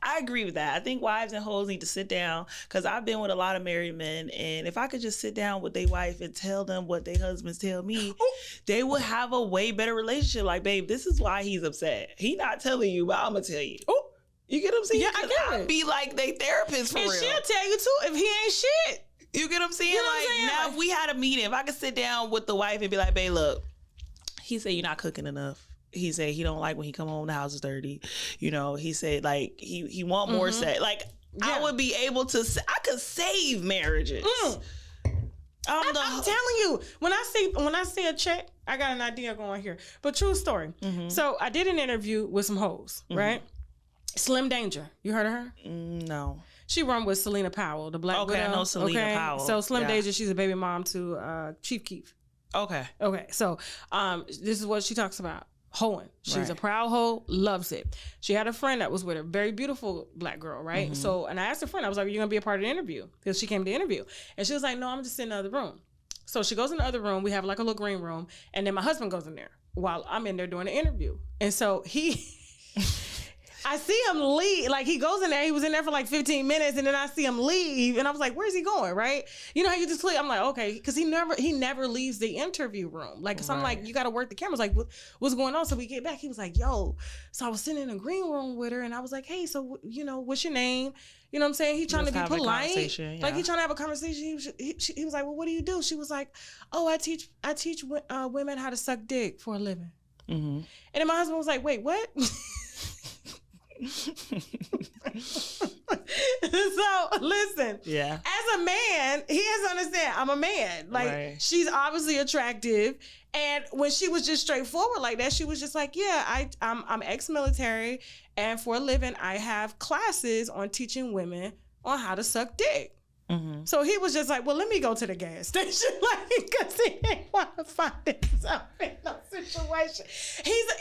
I agree with that. I think wives and hoes need to sit down, because I've been with a lot of married men, and if I could just sit down with their wife and tell them what their husbands tell me, they would have a way better relationship. Like, babe, this is why he's upset. He not telling you, but I'm going to tell you. Oh, you get what I'm saying? Yeah, I get it. I'd be like they therapist for and real. She'll tell you too if he ain't shit. You get what I'm saying? You know what I'm saying? Now if we had a meeting, if I could sit down with the wife and be like, babe, look, he said you're not cooking enough. He said he don't like when he come home, the house is dirty. He said, like, he want more sex. Like, I would be able to, I could save marriages. I'm telling you, when I see a check, I got an idea going here. But true story. So I did an interview with some hoes, right? Slim Danger. You heard of her? No. She run with Selena Powell, the Black Widow. Okay, I know Selena Powell. So Slim Danger, she's a baby mom to Chief Keef. Okay. So this is what she talks about. Hoeing. She's a proud hoe, loves it. She had a friend that was with her, very beautiful Black girl, right? So, and I asked her friend, I was like, are you going to be a part of the interview? Because she came to interview. And she was like, no, I'm just in the other room. So she goes in the other room. We have like a little green room. And then my husband goes in there while I'm in there doing the interview. And so he I see him leave. Like, he goes in there. He was in there for like 15 minutes, and then I see him leave, and I was like, "Where's he going?" Right? You know how you just click. I'm like, okay, because he never leaves the interview room. Like, so I'm like, you got to work the cameras. Like, what's going on? So we get back. He was like, "Yo," so I was sitting in a green room with her, and I was like, "Hey, so you know, what's your name?" You know what I'm saying? He trying to be polite. Like, he trying to have a conversation. He was like, "Well, what do you do?" She was like, "Oh, I teach women how to suck dick for a living." Mm-hmm. And then my husband was like, "Wait, what?" So listen, as a man, he has to understand I'm a man. Like, she's obviously attractive, and when she was just straightforward like that, she was just like, "Yeah, I'm ex-military, and for a living, I have classes on teaching women on how to suck dick." Mm-hmm. So he was just like, "Well, let me go to the gas station," like, because he didn't want to find himself in no situation.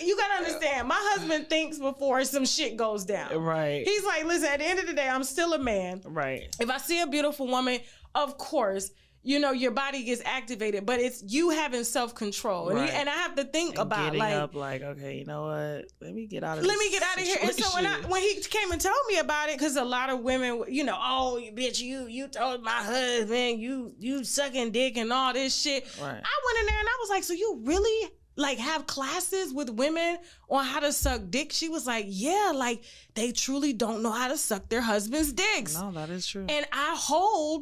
You gotta understand, my husband thinks before some shit goes down. Right. He's like, "Listen, at the end of the day, I'm still a man. Right. If I see a beautiful woman, of course, you know, your body gets activated, but it's you having self-control." Right. And I have to think about getting up, like, okay, you know what? Let me get out of here. And so when he came and told me about it, because a lot of women, you know, "Oh, bitch, you told my husband you sucking dick and all this shit." Right. I went in there and I was like, "So you really like have classes with women on how to suck dick?" She was like, "Yeah, like they truly don't know how to suck their husband's dicks." No, that is true. And I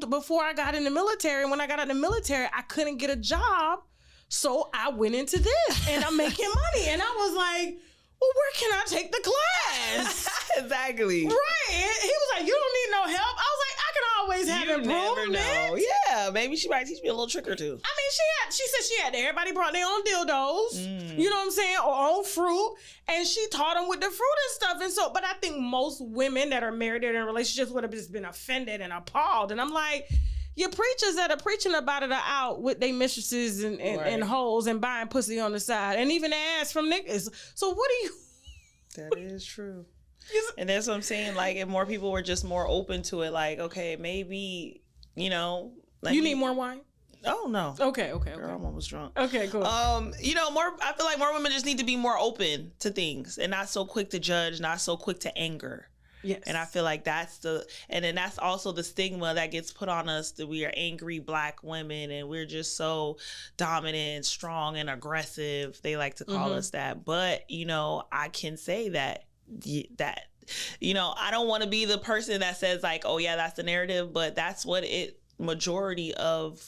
before I got in the military. When I got out of the military, I couldn't get a job. So I went into this and I'm making money. And I was like, "Well, where can I take the class?" Exactly. Right. And he was like, "You don't need no help." I was like, "I can always have improvement." Never know. Yeah, maybe she might teach me a little trick or two. I mean, she said she had everybody brought their own dildos, you know what I'm saying, or own fruit, and she taught them with the fruit and stuff. And so, but I think most women that are married or in relationships would have just been offended and appalled. And I'm like, your preachers that are preaching about it are out with their mistresses and hoes and buying pussy on the side, and even ass from niggas. So what do you? That is true. And that's what I'm saying. Like, if more people were just more open to it, like, okay, maybe, you know, like, you need more wine. Oh no. Okay. Girl, I'm almost drunk. Okay, cool. You know, I feel like more women just need to be more open to things and not so quick to judge, not so quick to anger. Yes. And I feel like that's also the stigma that gets put on us, that we are angry Black women and we're just so dominant, strong, and aggressive. They like to call us that. But, you know, I can say that, you know, I don't want to be the person that says like, "Oh yeah, that's the narrative," but that's what majority of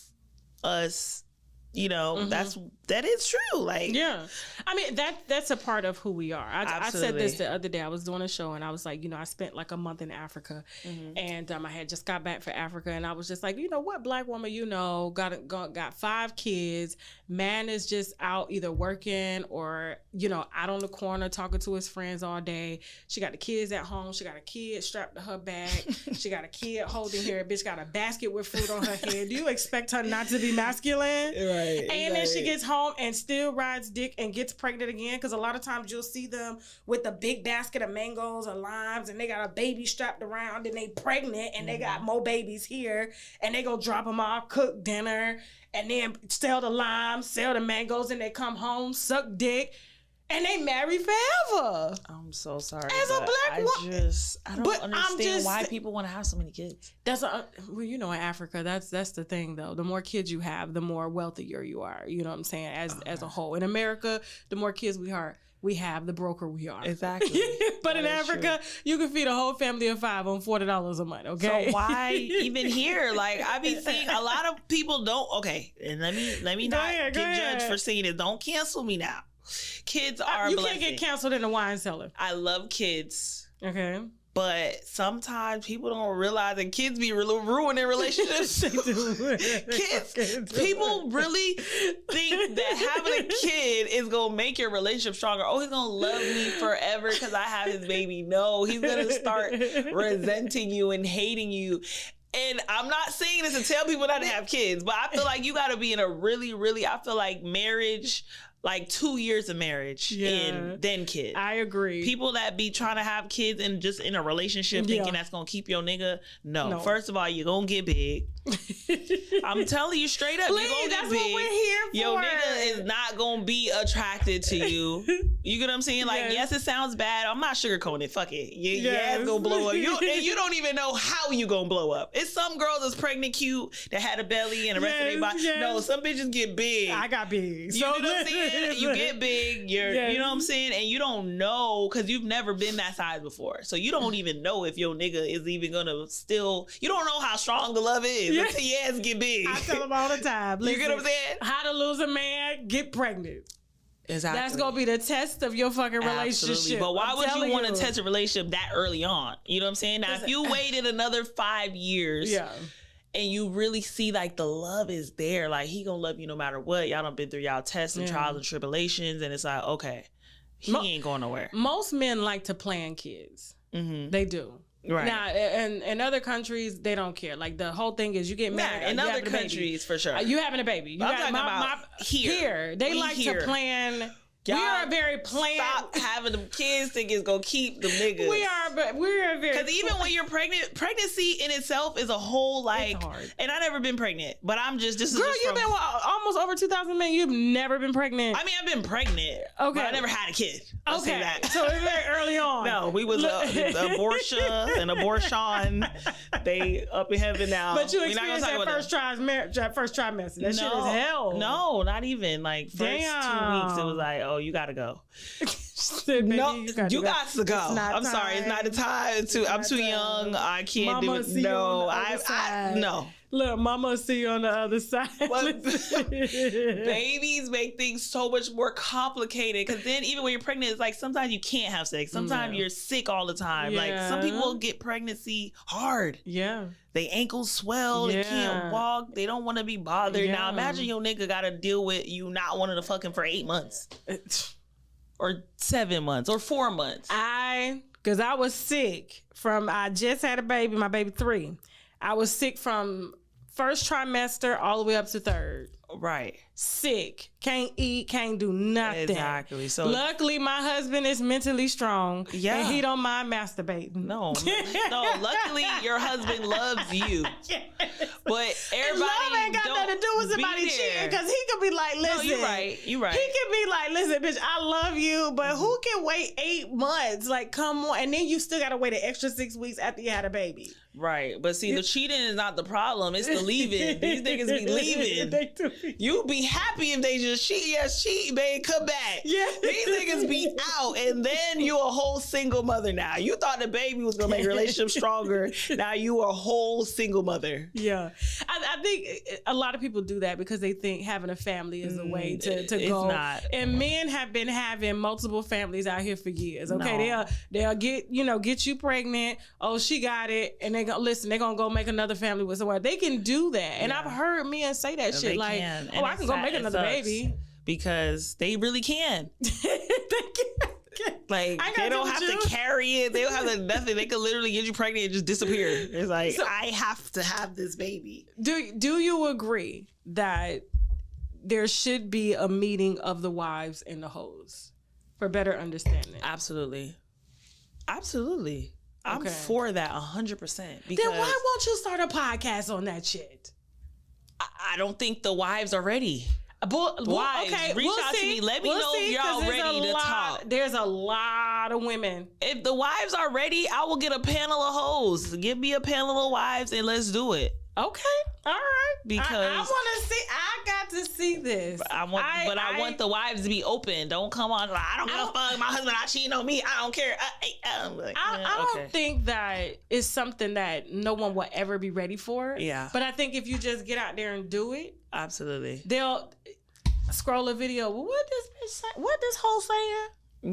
us, you know, that is true. Like, yeah, I mean, that's a part of who we are. I said this the other day. I was doing a show and I was like, you know, I spent like a month in Africa, and I had just got back from Africa, and I was just like, you know what, Black woman, you know, got 5 kids. Man is just out either working or, you know, out on the corner talking to his friends all day. She got the kids at home. She got a kid strapped to her back. She got a kid holding her. Bitch got a basket with fruit on her head. Do you expect her not to be masculine? Right. And then she gets home and still rides dick and gets pregnant again, because a lot of times you'll see them with a big basket of mangoes or limes and they got a baby strapped around and they pregnant and they got more babies here, and they go drop them off, cook dinner, and then sell the limes, sell the mangoes, and they come home, suck dick, and they marry forever. I'm so sorry. As a Black woman, I don't understand why people want to have so many kids. Well, you know, in Africa, that's the thing though. The more kids you have, the more wealthier you are. You know what I'm saying? As a whole. In America, the more kids we have, the broker we are. Exactly. But in Africa, you can feed a whole family of 5 on $40 a month. Okay. So why even here? Like, I be seeing a lot of people don't. Okay, and let me not get judged for saying it. Don't cancel me now. Kids are you can't get canceled in a wine cellar. I love kids. Okay. But sometimes people don't realize that kids be ruining relationships. They do. Kids, people really think that having a kid is going to make your relationship stronger. Oh, he's going to love me forever because I have his baby. No, he's going to start resenting you and hating you. And I'm not saying this to tell people not to have kids, but I feel like you got to be in a really, I feel like marriage, like 2 years of marriage and then kids. I agree. People that be trying to have kids and just in a relationship thinking that's going to keep your nigga. No. First of all, you're going to get big. I'm telling you straight up. Please, you gonna that's get what big. we're here for. Your nigga is not gonna be attracted to you. You get what I'm saying? Like, yes, it sounds bad. I'm not sugarcoating it. Fuck it. Your ass gonna blow up. And you don't even know how you gonna blow up. It's some girls that's pregnant, cute, that had a belly and the rest of their body. Yes. No, some bitches get big. I got big. You know what I'm saying? You get big. You know what I'm saying? And you don't know because you've never been that size before. So you don't even know if your nigga is even gonna still. You don't know how strong the love is until your ass get big. I tell them all the time. You get what I'm saying? How to lose a man? Get pregnant. Exactly. That's gonna be the test of your fucking relationship. Absolutely. But why would you want to test a relationship that early on? You know what I'm saying? Now, if you waited another 5 years, and you really see like the love is there, like he gonna love you no matter what. Y'all done been through y'all tests and trials and tribulations, and it's like, okay, he ain't going nowhere. Most men like to plan kids. They do. Right. Now, in other countries, they don't care. Like, the whole thing is you get married. In other countries, for sure. You having a baby. You I'm talking about here. They like to plan. Y'all we are very planned. Stop having them kids think it's gonna keep the niggas. We are, but we're very. Because even when you're pregnant, pregnancy in itself is a whole like. It's hard. And I never been pregnant, but I'm just this is. Girl, just you've been almost over 2,000 men. You've never been pregnant. I mean, I've been pregnant. Okay, but I never had a kid. I'll say that. So it's very early on. No, we was abortion and abortion. They up in heaven now. But you experienced that first trimester. That shit is hell. No, not even like first 2 weeks. It was like, oh, you gotta go. Baby, no, you got to go. I'm sorry, it's not the time. I'm too young. I can't do it. No, I no. Look, mama see you on the other side. Babies make things so much more complicated because then even when you're pregnant, it's like sometimes you can't have sex. Sometimes you're sick all the time. Like some people get pregnancy hard. Yeah. They ankles swell. They can't walk. They don't want to be bothered. Now imagine your nigga got to deal with you not wanting to fuck him for 8 months. Or 7 months or 4 months. Because I was sick I just had a baby, my baby 3. I was sick from first trimester all the way up to 3rd. Right. Sick. Can't eat, can't do nothing. Exactly. So luckily my husband is mentally strong. Yeah. And he don't mind masturbating. No, luckily your husband loves you. Yes. But everybody love ain't got nothing to do with somebody cheating because he could be like, listen. No, you're right. He could be like, listen, bitch, I love you, but who can wait 8 months? Like, come on. And then you still got to wait an extra 6 weeks after you had a baby. Right. But see, the cheating is not the problem. It's the leaving. These niggas be leaving. They do. You be happy if they just cheat. Yes, cheat, babe, come back. Yeah. These niggas be out, and then you a whole single mother now. You thought the baby was going to make your relationship stronger. Now you a whole single mother. Yeah. I think a lot of people do that because they think having a family is a way to go. It's not. And men have been having multiple families out here for years. Okay. No. They'll get you pregnant. Oh, she got it. And they're going to go make another family with someone. They can do that. And I've heard men say that shit like, oh, I can go make another baby. Because they really can. They can. Like, they don't have to carry it. They don't have to nothing. They can literally get you pregnant and just disappear. It's like, I have to have this baby. Do you agree that there should be a meeting of the wives and the hoes for better understanding? Absolutely. Absolutely. I'm for that 100%. Because then why won't you start a podcast on that shit? I don't think the wives are ready. Wives, reach out to me. Let me know if y'all ready to talk. There's a lot of women. If the wives are ready, I will get a panel of hoes. Give me a panel of wives and let's do it. Okay. All right. Because I want to see. I got to see this. I want the wives to be open. Don't come on. Like, I don't give a fuck. My husband not cheating on me. I don't care. I don't think that is something that no one will ever be ready for. Yeah. But I think if you just get out there and do it, absolutely, they'll scroll a video. Well, what this bitch say? What this hoe saying?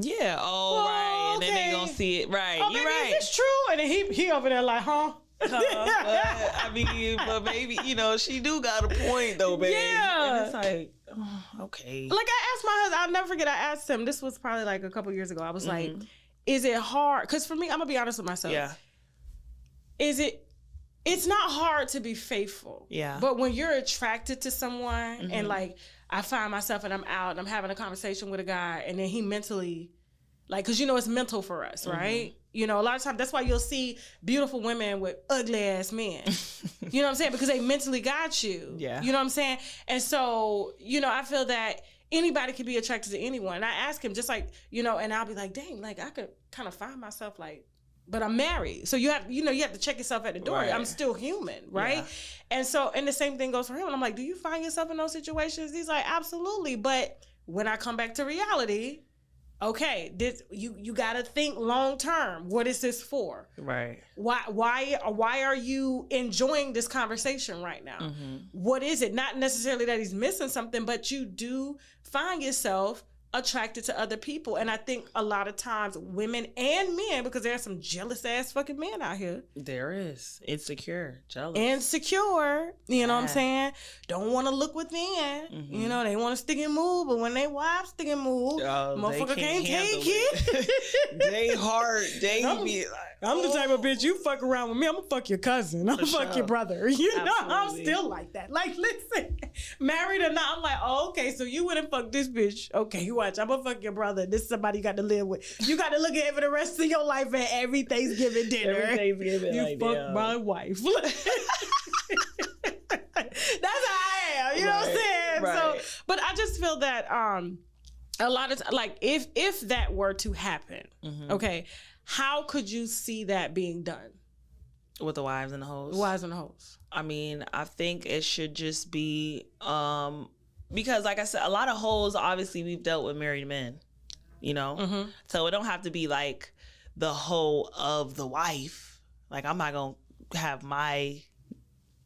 Yeah. Oh, right. And then they gonna see it. Right. Oh, you're baby, right. Is this true? And then he over there like, huh? But baby, she do got a point though, baby. Yeah. And it's like, okay. Like I asked my husband, I'll never forget, I asked him, this was probably like a couple years ago. I was like, is it hard? Because for me, I'm going to be honest with myself. Yeah. It's not hard to be faithful. Yeah. But when you're attracted to someone and like, I find myself and I'm out and I'm having a conversation with a guy and then he mentally Like, cause it's mental for us, right? A lot of times that's why you'll see beautiful women with ugly ass men. You know what I'm saying? Because they mentally got you. Yeah. You know what I'm saying? And so, I feel that anybody can be attracted to anyone. And I ask him just like, and I'll be like, dang, like I could kind of find myself like, but I'm married. So you have to check yourself at the door. Right. I'm still human, right? Yeah. And the same thing goes for him. And I'm like, do you find yourself in those situations? He's like, absolutely. But when I come back to reality, okay, you got to think long term. What is this for? Right. Why are you enjoying this conversation right now? What is it? Not necessarily that he's missing something, but you do find yourself attracted to other people. And I think a lot of times women and men, because there are some jealous ass fucking men out here. There is. Insecure, jealous. Insecure, you know what I'm saying? Don't want to look within. They want to stick and move, but when they wives stick and move, motherfucker can't take it. They hard. They be like, I'm the type of bitch, you fuck around with me, I'm gonna fuck your cousin. I'm gonna fuck your brother. I'm still like that. Like, listen, married or not, I'm like, oh, okay, so you wouldn't fuck this bitch. Okay, you watch, I'm gonna fuck your brother. This is somebody you got to live with. You got to look at it for the rest of your life at every Thanksgiving dinner. Every Thanksgiving, you like, fuck my wife. That's how I am. You know what I'm saying? Right. So, but I just feel that a lot of like if that were to happen, okay, how could you see that being done? With the wives and the hoes? Wives and the hoes. I mean, I think it should just be, because like I said, a lot of hoes, obviously we've dealt with married men, So it don't have to be like the hoe of the wife. Like I'm not going to have my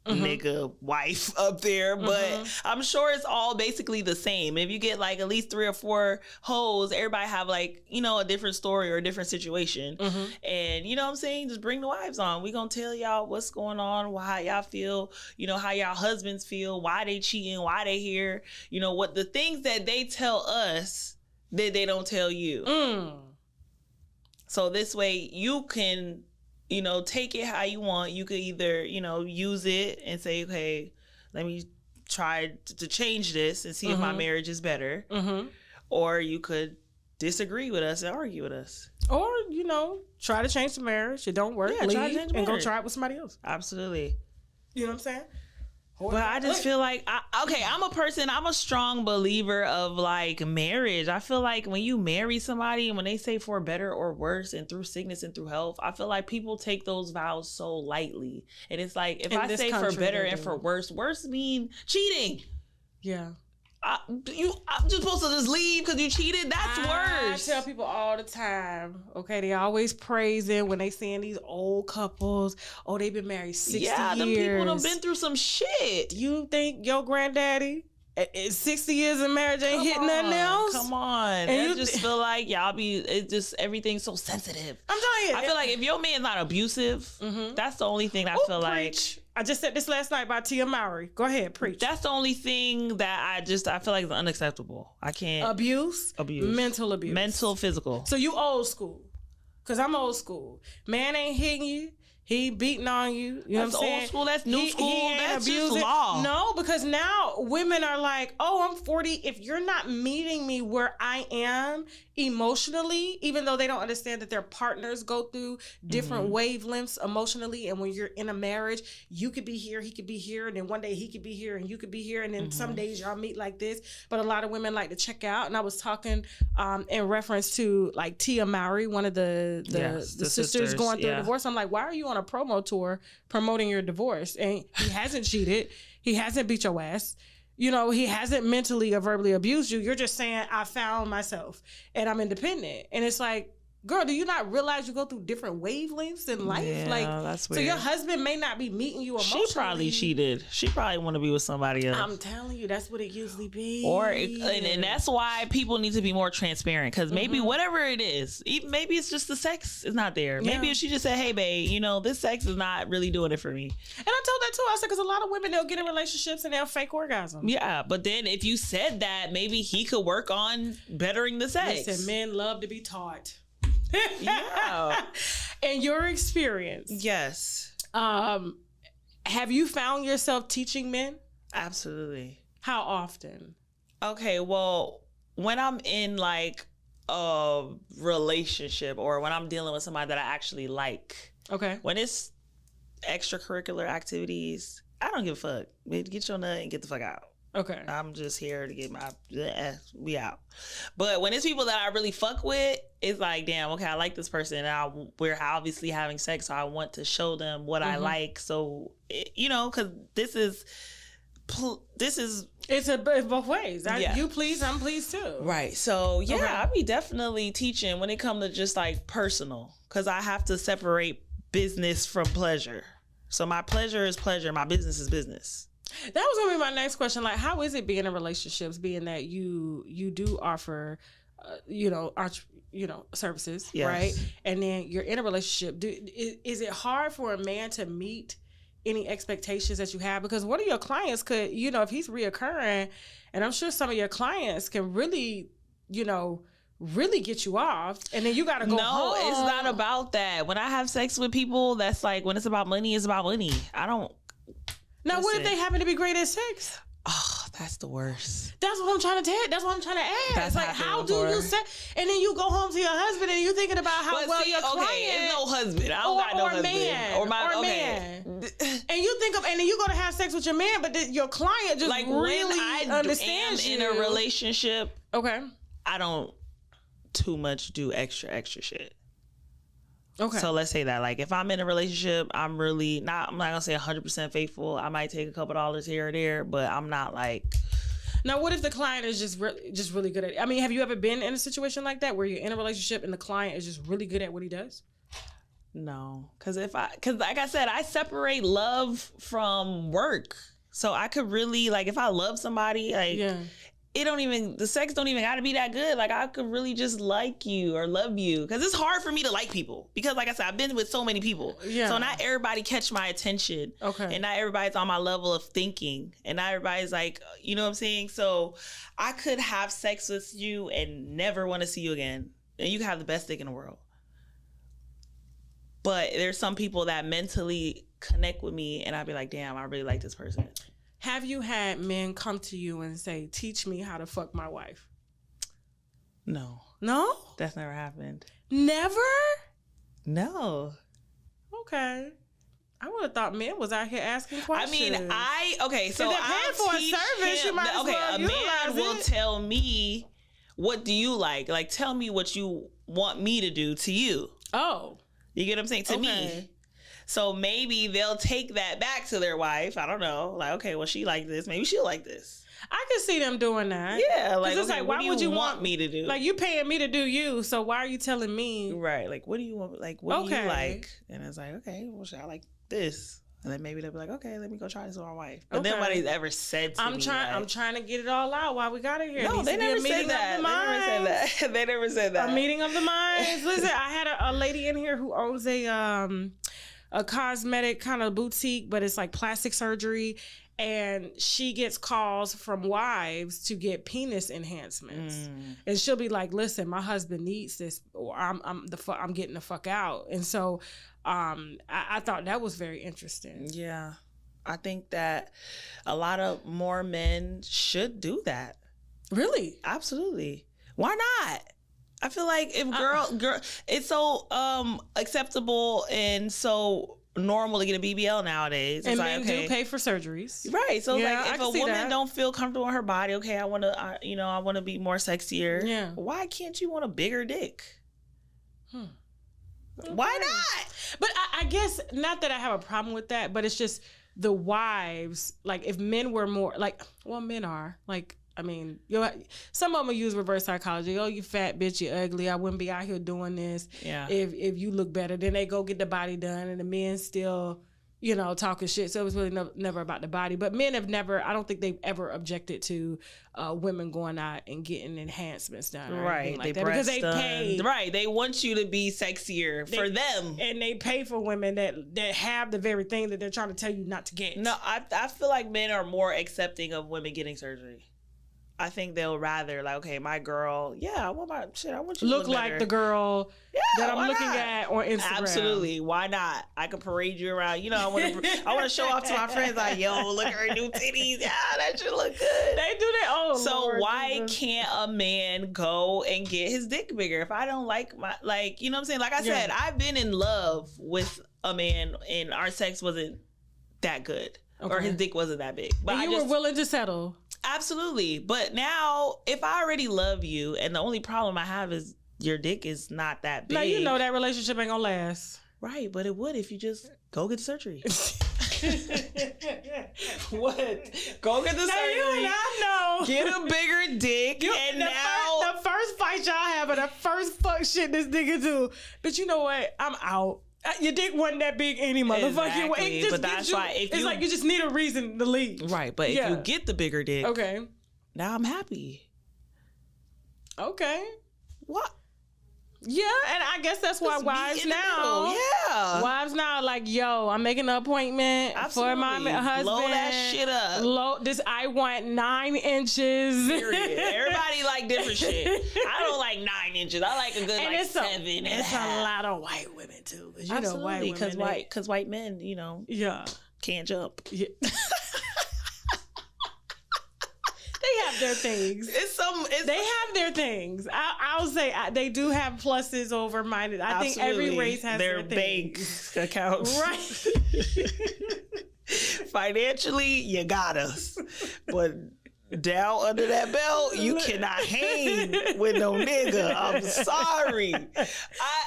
nigga wife up there, but I'm sure it's all basically the same. If you get like at least 3 or 4 hoes, everybody have like, a different story or a different situation. And you know what I'm saying? Just bring the wives on. We gonna tell y'all what's going on, how y'all feel, how y'all husbands feel, why they cheating, why they here, what the things that they tell us that they don't tell you. So this way you can take it how you want. You could either, use it and say, okay, let me try to change this and see if my marriage is better. Or you could disagree with us and argue with us. Or, try to change the marriage. It don't work. Yeah, leave try to change the and go marriage. try it with somebody else. Absolutely. You know what I'm saying? But I just feel like, I'm a strong believer of like marriage. I feel like when you marry somebody and when they say for better or worse and through sickness and through health, I feel like people take those vows so lightly. And it's like, if I say for better and for worse mean cheating. Yeah. I'm just supposed to just leave because you cheated? That's worse. I tell people all the time, okay, they always praising when they seeing these old couples. Oh, they've been married 60 years. Yeah, them people done been through some shit. You think your granddaddy at 60 years of marriage ain't hitting nothing else? Come on. And I just feel like it's just everything's so sensitive. I'm telling you. I feel like if your man's not abusive, that's the only thing I feel like. I just said this last night by Tia Mowry. Go ahead, preach. That's the only thing that I feel like is unacceptable. I can't. Abuse. Mental abuse. Mental, physical. So you old school. Because I'm old school. Man ain't hitting you. He beating on you. You know what I'm saying? Old school. That's new school. That's just law. No, because now women are like, oh, I'm 40. If you're not meeting me where I am emotionally, even though they don't understand that their partners go through different wavelengths emotionally, and when you're in a marriage, you could be here, he could be here, and then one day he could be here and you could be here, and then some days y'all meet like this. But a lot of women like to check out. And I was talking in reference to like Tia Mowry, one of the sisters going through a divorce. I'm like, why are you on a promo tour promoting your divorce? And he hasn't cheated. He hasn't beat your ass. He hasn't mentally or verbally abused you. You're just saying, I found myself and I'm independent. And it's like, girl, do you not realize you go through different wavelengths in life? Yeah, that's weird. So your husband may not be meeting you emotionally. She probably cheated. She probably want to be with somebody else. I'm telling you, that's what it usually be. And that's why people need to be more transparent, because maybe whatever it is, maybe it's just the sex is not there. Maybe if she just said, hey, babe, this sex is not really doing it for me. And I told that too. I said, because a lot of women, they'll get in relationships and they'll fake orgasm. Yeah, but then if you said that, maybe he could work on bettering the sex. Listen, men love to be taught. Yeah. In your experience, yes. Have you found yourself teaching men? Absolutely. How often? Okay, well, when I'm in like a relationship or when I'm dealing with somebody that I actually like. Okay. When it's extracurricular activities, I don't give a fuck. Get your nut and get the fuck out. Okay. I'm just here to get my we out. But when it's people that I really fuck with, it's like, damn, okay, I like this person, and we're obviously having sex, so I want to show them what I like. So because this is it's both ways. You please, I'm pleased too. Right. So yeah, okay. I'll be definitely teaching when it comes to just like personal, because I have to separate business from pleasure. So my pleasure is pleasure, my business is business. That was gonna be my next question. Like, how is it being in relationships, being that you do offer, services, yes. right? And then you're in a relationship. Is it hard for a man to meet any expectations that you have? Because one of your clients could, if he's reoccurring, and I'm sure some of your clients can really, really get you off, and then you gotta go home. No, it's not about that. When I have sex with people, that's like, when it's about money, it's about money. I don't. Now, what if they happen to be great at sex? Oh, that's the worst. That's what I'm trying to tell. That's what I'm trying to ask. That's like, how do you say? And then you go home to your husband and you're thinking about how your client. Okay, it's no husband. I don't got no husband. Man. And you think of, and then you go to have sex with your man, but your client just like really understands you. In a relationship. Okay. I don't too much do extra shit. Okay. So let's say that, like, if I'm in a relationship, I'm not gonna say 100% faithful. I might take a couple dollars here or there, but I'm not like. Now, what if the client is just really good at it? I mean, have you ever been in a situation like that where you're in a relationship and the client is just really good at what he does? No, because like I said, I separate love from work. So I could really, like, if I love somebody, like. Yeah. The sex don't even gotta be that good. Like, I could really just like you or love you. Because it's hard for me to like people. Because, like I said, I've been with so many people. Yeah. So not everybody catch my attention. Okay. And not everybody's on my level of thinking. And not everybody's like, you know what I'm saying? So I could have sex with you and never want to see you again. And you can have the best dick in the world. But there's some people that mentally connect with me and I'd be like, damn, I really like this person. Have you had men come to you and say, teach me how to fuck my wife? No. No? That's never happened. Never? No. Okay. I would have thought men was out here asking questions. I mean, so they're paying for a service, you might as well utilize it. A man will tell me, what do you like? Like, tell me what you want me to do to you. Oh. You get what I'm saying? To me. So maybe they'll take that back to their wife. I don't know. Like, okay, well, she like this. Maybe she'll like this. I can see them doing that. Yeah, like, it's like, why would you want me to do? Like, you paying me to do you, so why are you telling me? Right. Like, what do you want? Like, what do you like? And it's like, okay, well, I like this. And then maybe they'll be like, okay, let me go try this with my wife. But nobody's ever said to me. I'm trying to get it all out while we got it here. No, they never said that. They never said that. A meeting of the minds. Listen, I had a lady in here who owns a cosmetic kind of boutique, but it's like plastic surgery, and she gets calls from wives to get penis enhancements, and she'll be like, "Listen, my husband needs this, or I'm getting the fuck out." And so, I thought that was very interesting. Yeah, I think that a lot of more men should do that. Really? Absolutely. Why not? I feel like if girl, it's so acceptable and so normal to get a BBL nowadays. It's and like, men okay, do pay for surgeries, right? So like, if a woman don't feel comfortable in her body, okay, I want to be more sexier. Yeah. Why can't you want a bigger dick? Okay. Why not? But I guess not that I have a problem with that, but it's just the wives. Like, if men were more like, well, men are like. I mean, some of them use reverse psychology. Oh, you fat bitch, you ugly. I wouldn't be out here doing this. Yeah. If you look better, then they go get the body done, and the men still, talking shit. So it was really never about the body. But men have never. I don't think they've ever objected to women going out and getting enhancements done. Or right. Like that, because they pay. Right. They want you to be sexier for them, and they pay for women that have the very thing that they're trying to tell you not to get. No, I feel like men are more accepting of women getting surgery. I think they'll rather like, okay, my girl, I want my shit. I want you to look like better. the girl that I'm looking at on Instagram. Absolutely, why not? I could parade you around. You know, I want to show off to my friends like, yo, look at her new titties. Yeah, that should look good. They do that. Oh, so Lord why Jesus. can't a man go and get his dick bigger? If I don't like my, like, you know what I'm saying? Like I said, I've been in love with a man and our sex wasn't that good. Or his dick wasn't that big. But and you were willing to settle. Absolutely. But now, if I already love you and the only problem I have is your dick is not that big. Now, you know that relationship ain't gonna last. Right, but it would if you just go get the surgery. What? Go get the surgery. You and I know. Get a bigger dick. The first fight y'all have or the first fuck shit this nigga do. But you know what? I'm out. Your dick wasn't that big any motherfucking way. Exactly, but that's why it's like you just need a reason to leave. Right, but if you get the bigger dick, okay, now I'm happy. Okay. What? Yeah, and I guess that's why wives now, wives now like, yo, I'm making an appointment for my husband. Blow that shit up. I want 9 inches. Period. Everybody like different shit. I don't like 9 inches. I like a good and 7. It's a lot of white women too, because you know white women. Because white men, you know, can't jump. Yeah. They have their things. They have their things. I'll say they do have pluses over mine. I think every race has their bank things. accounts. Right. Financially, you got us. But down under that belt, you cannot hang with no nigga. I'm sorry.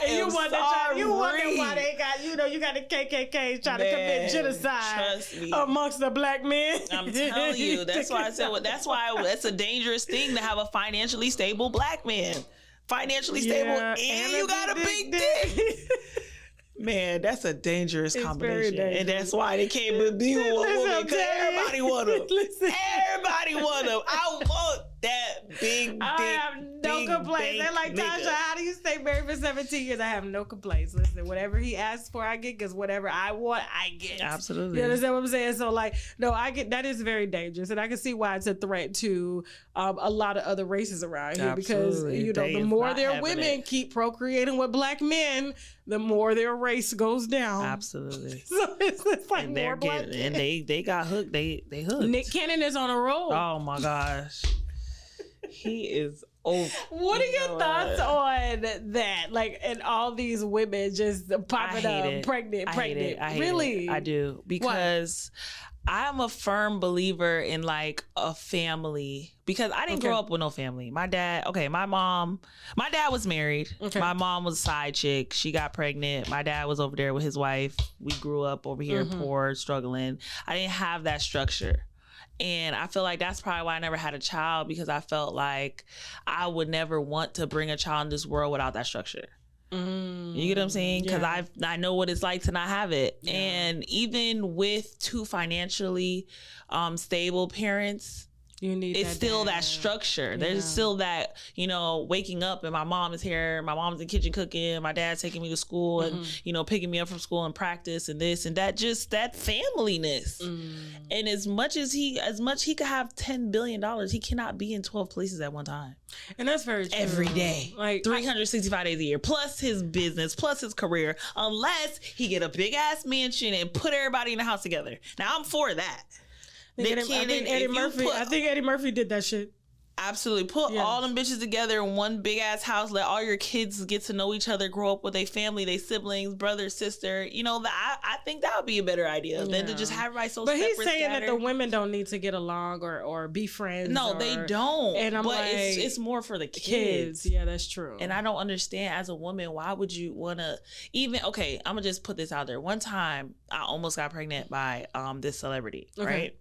You wonder why they got, you got the KKK trying to commit genocide amongst the black men. I'm telling you. That's why I said, that's a dangerous thing to have a financially stable black man. Financially stable and you got a big dick. Man, that's a dangerous combination. And that's why they can't be with a woman, because everybody want them. Everybody want them. I want that big dick. I have no complaints. They're like, Tasha, how do you stay married for 17 years? I have no complaints. Listen, whatever he asks for, I get, because whatever I want, I get. Absolutely. You understand what I'm saying? So, like, no, I get, that is very dangerous. And I can see why it's a threat to a lot of other races around here. Absolutely. Because, the more their women keep procreating with black men, the more their race goes down. Absolutely. So it's like and more black and they got hooked. They hooked. Nick Cannon is on a roll. Oh my gosh. He is over. What are your thoughts on that? Like, and all these women just popping up, pregnant. I hate really? it. I do. Because I'm a firm believer in like a family, because I didn't grow up with no family. My dad was married. Okay. My mom was a side chick. She got pregnant. My dad was over there with his wife. We grew up over here poor, struggling. I didn't have that structure. And I feel like that's probably why I never had a child, because I felt like I would never want to bring a child in this world without that structure. You get what I'm saying? Because I know what it's like to not have it. Yeah. And even with 2 financially stable parents, it's still that structure. Yeah. There's still that, waking up and my mom is here, my mom's in the kitchen cooking, my dad's taking me to school and, picking me up from school and practice and this and that, just that familyness. And as much he could have $10 billion, he cannot be in 12 places at one time. And that's very true. Every day. Like 365 days a year, plus his business, plus his career, unless he get a big ass mansion and put everybody in the house together. Now I'm for that. I think Eddie Murphy did that shit. Absolutely. Put all them bitches together in one big ass house. Let all your kids get to know each other, grow up with their family, their siblings, brother, sister. I think that would be a better idea than to just have everybody so separate. But he's saying that the women don't need to get along or be friends. No, they don't. And it's more for the kids. Yeah, that's true. And I don't understand, as a woman, why would you want to I'm going to just put this out there. One time, I almost got pregnant by this celebrity, right?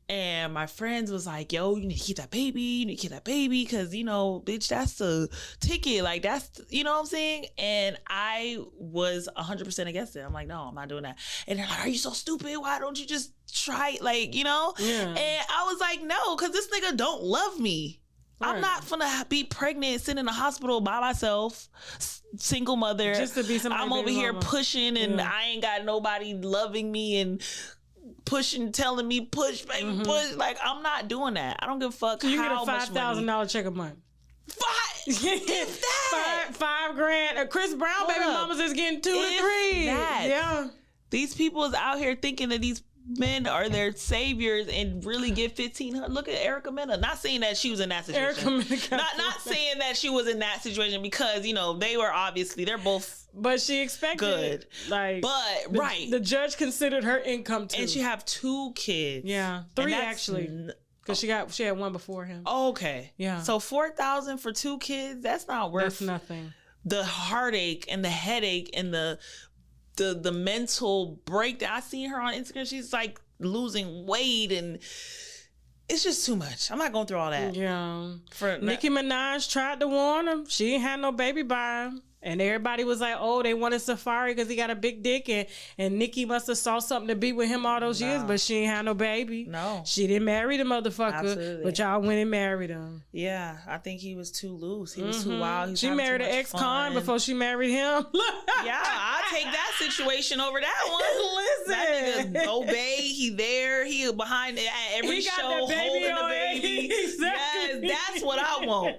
And my friends was like, yo, you need to keep that baby. Because, bitch, that's the ticket. Like, that's, you know what I'm saying? And I was 100% against it. I'm like, no, I'm not doing that. And they're like, are you so stupid? Why don't you just try it? Like, Yeah. And I was like, no, because this nigga don't love me. Right. I'm not gonna be pregnant, sitting in the hospital by myself, single mother. Just to be somebody. I'm over here pushing and I ain't got nobody loving me and pushing, telling me push, baby, push. Like, I'm not doing that. I don't give a fuck You how get a $5,000 check a month. If that. $5,000. Chris Brown baby mamas is getting 2 to 3. That. Yeah. These people is out here thinking that these men are their saviors and really get 1,500. Look at Erica Mena. Not saying that she was in that situation. Not saying that she was in that situation because, you know, they were obviously, they're both but she expected good. Like, but right. The judge considered her income too. And she have 2 kids. Yeah. 3 actually. Because she had one before him. Okay. Yeah. So $4,000 for 2 kids, that's not worth That's nothing. The heartache and the headache and the mental breakdown. I seen her on Instagram. She's like losing weight and it's just too much. I'm not going through all that. Yeah. Nicki Minaj tried to warn him. She ain't had no baby by him. And everybody was like, oh, they wanted Safari because he got a big dick. And Nicki must have saw something to be with him all those years, but she ain't had no baby. No. She didn't marry the motherfucker. Absolutely. But y'all went and married him. Yeah. I think he was too loose. He was too wild. She married an ex-con before she married him. Yeah. I'll take that situation over that one. Listen. That nigga obey. He there. He behind at every show holding the baby. Exactly. Yes. That's what I want.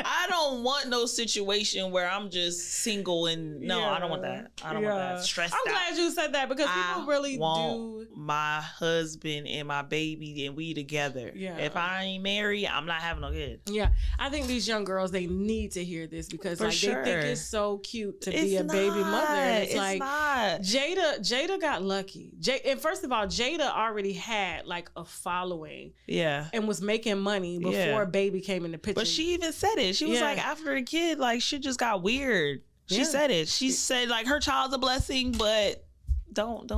I don't want no situation where I'm just single and I don't want that. I don't want that. Stressed out. I'm glad you said that because people really do. My husband and my baby and we together. Yeah. If I ain't married, I'm not having no kids. Yeah. I think these young girls, they need to hear this because they think it's so cute to be a baby mother. And it's like not. Jada got lucky. And first of all, Jada already had like a following. Yeah. And was making money before baby came in the picture. But she even said it. She was like, after the kid, like shit just got weird. She said it. She said like her child's a blessing, but don't.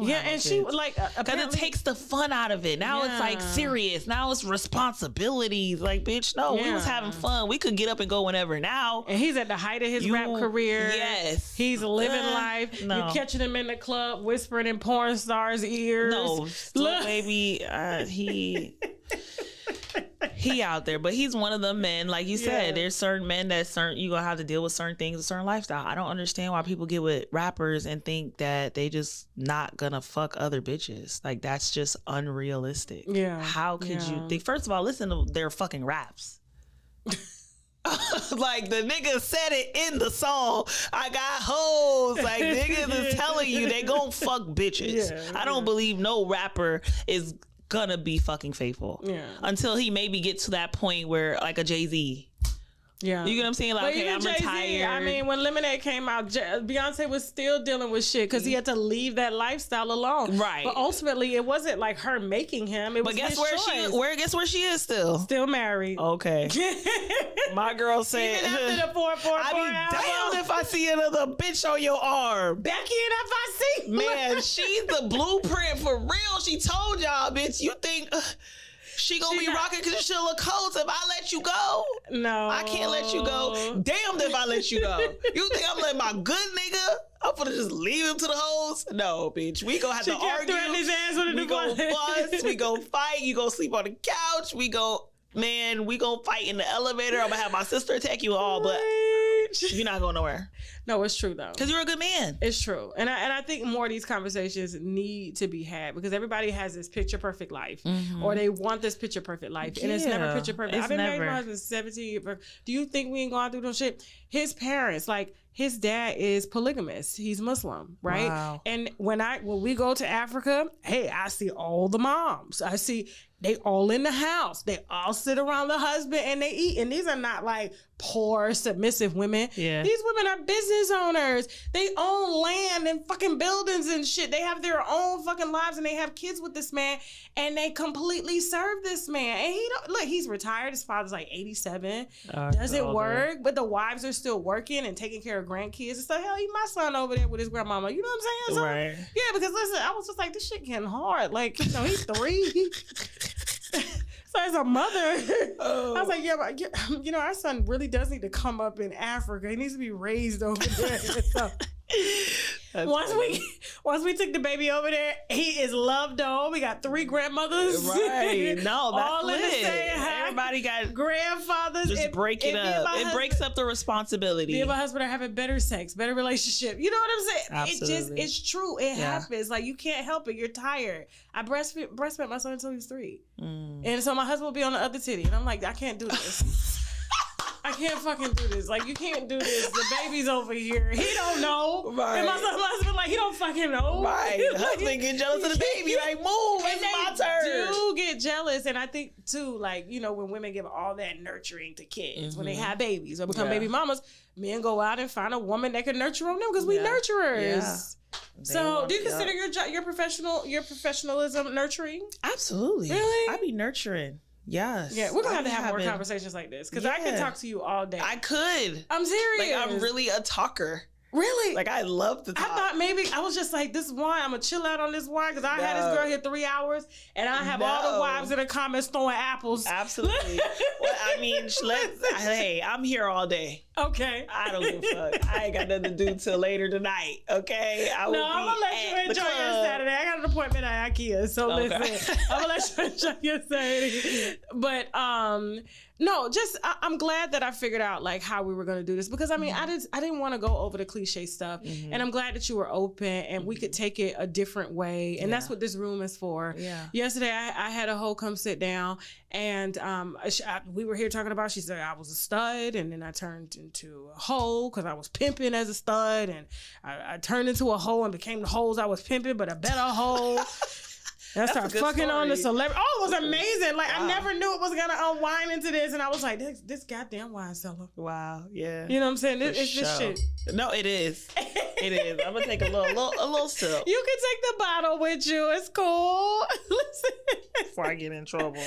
Yeah, and she like because it takes the fun out of it. Now it's like serious. Now it's responsibilities. Like, bitch, no, we was having fun. We could get up and go whenever. Now, and he's at the height of his rap career. Yes, he's living life. No. You catching him in the club whispering in porn stars' ears. No, look, baby, he out there, but he's one of them men, like you said. There's certain men that you gonna have to deal with certain things, a certain lifestyle. I don't understand why people get with rappers and think that they just not gonna fuck other bitches. Like, that's just unrealistic. Yeah. How could you think? First of all, listen to their fucking raps. Like, the nigga said it in the song. I got hoes. Like, niggas is telling you they gonna fuck bitches. I don't believe no rapper is gonna be fucking faithful until he maybe gets to that point where, like a Jay-Z, you get what I'm saying? Like, okay, I'm Jay-Z, retired. I mean, when Lemonade came out, Beyonce was still dealing with shit because he had to leave that lifestyle alone. Right. But ultimately, it wasn't like her making him. It was his choice. Guess where she is still? Still married. Okay. My girl said, even after the 444 I be damned if I see another bitch on your arm. Becky and if I see. Man, she's the blueprint for real. She told y'all, bitch, you think... She gonna be rocking because she look cold if I let you go. No. I can't let you go. Damned if I let you go. You think I'm letting my good nigga? I'm gonna just leave him to the hoes? No, bitch. We gonna have to argue. His ass with we gonna fuss. We gonna fight. You gonna sleep on the couch. We gonna fight in the elevator. I'm gonna have my sister attack you all, but you're not going nowhere. No, it's true though. Because you're a good man. It's true. And I think more of these conversations need to be had because everybody has this picture perfect life or they want this picture perfect life and it's never picture perfect. I've been married to my husband 17 years. Do you think we ain't going through no shit? His parents, like his dad is polygamous. He's Muslim, right? Wow. And when we go to Africa, hey, I see all the moms. I see they all in the house. They all sit around the husband and they eat. And these are not like poor, submissive women. Yeah. These women are business owners. They own land and fucking buildings and shit. They have their own fucking lives and they have kids with this man and they completely serve this man. And he's retired. His father's like 87. Doesn't work, but the wives are still working and taking care of grandkids and stuff. Hell, my son over there with his grandmama. You know what I'm saying? So, right. Yeah, because listen, I was just like, this shit getting hard. Like, he's 3. So as a mother, I was like, but our son really does need to come up in Africa. He needs to be raised over there. So, Once we took the baby over there, he is loved on. We got 3 grandmothers. Right. No, that's all lit. in the same house. Everybody got grandfathers. Just break it up. It breaks up the responsibility. Me and my husband are having better sex, better relationship. You know what I'm saying? Absolutely. It's true. It happens. Like, you can't help it. You're tired. I breastfed my son until he was 3. And so my husband will be on the other titty. And I'm like, I can't do this. I can't fucking do this. Like, you can't do this. The baby's over here. He don't know. Right. And my husband, like, he don't fucking know. Right. The husband get jealous of the baby. Like, move. It's my turn. Do get jealous. And I think, too, like, you know, when women give all that nurturing to kids, when they have babies or become baby mamas, men go out and find a woman that can nurture them because we nurturers. Yeah. So, do you consider your professionalism nurturing? Absolutely. Really? I be nurturing. Yes. Yeah, we're going to have more conversations like this because I can talk to you all day. I could. I'm serious. Like, I'm really a talker. Really? Like, I love to talk. I thought maybe, I was just like, this wine, I'm going to chill out on this wine because I had this girl here 3 hours and I have all the wives in the comments throwing apples. Absolutely. Well, I mean, hey, I'm here all day. Okay. I don't give a fuck. I ain't got nothing to do till later tonight, okay? I'm going to let you enjoy your Saturday. I got an appointment at IKEA, so listen. I'm going to let you enjoy your Saturday. But, no, just I'm glad that I figured out like how we were going to do this because I mean I didn't want to go over the cliche stuff and I'm glad that you were open and we could take it a different way and that's what this room is for. Yeah. Yesterday I had a hoe come sit down and we were here talking about, she said I was a stud and then I turned into a hoe because I was pimping as a stud and I turned into a hoe and became the hoes I was pimping but a better hoe. I started fucking on the celebrity. Oh, it was amazing. Like, I never knew it was going to unwind into this. And I was like, this goddamn wine cellar. Wow, yeah. You know what I'm saying? It's this shit. No, it is. It is. I'm going to take a little sip. You can take the bottle with you. It's cool. Listen. Before I get in trouble.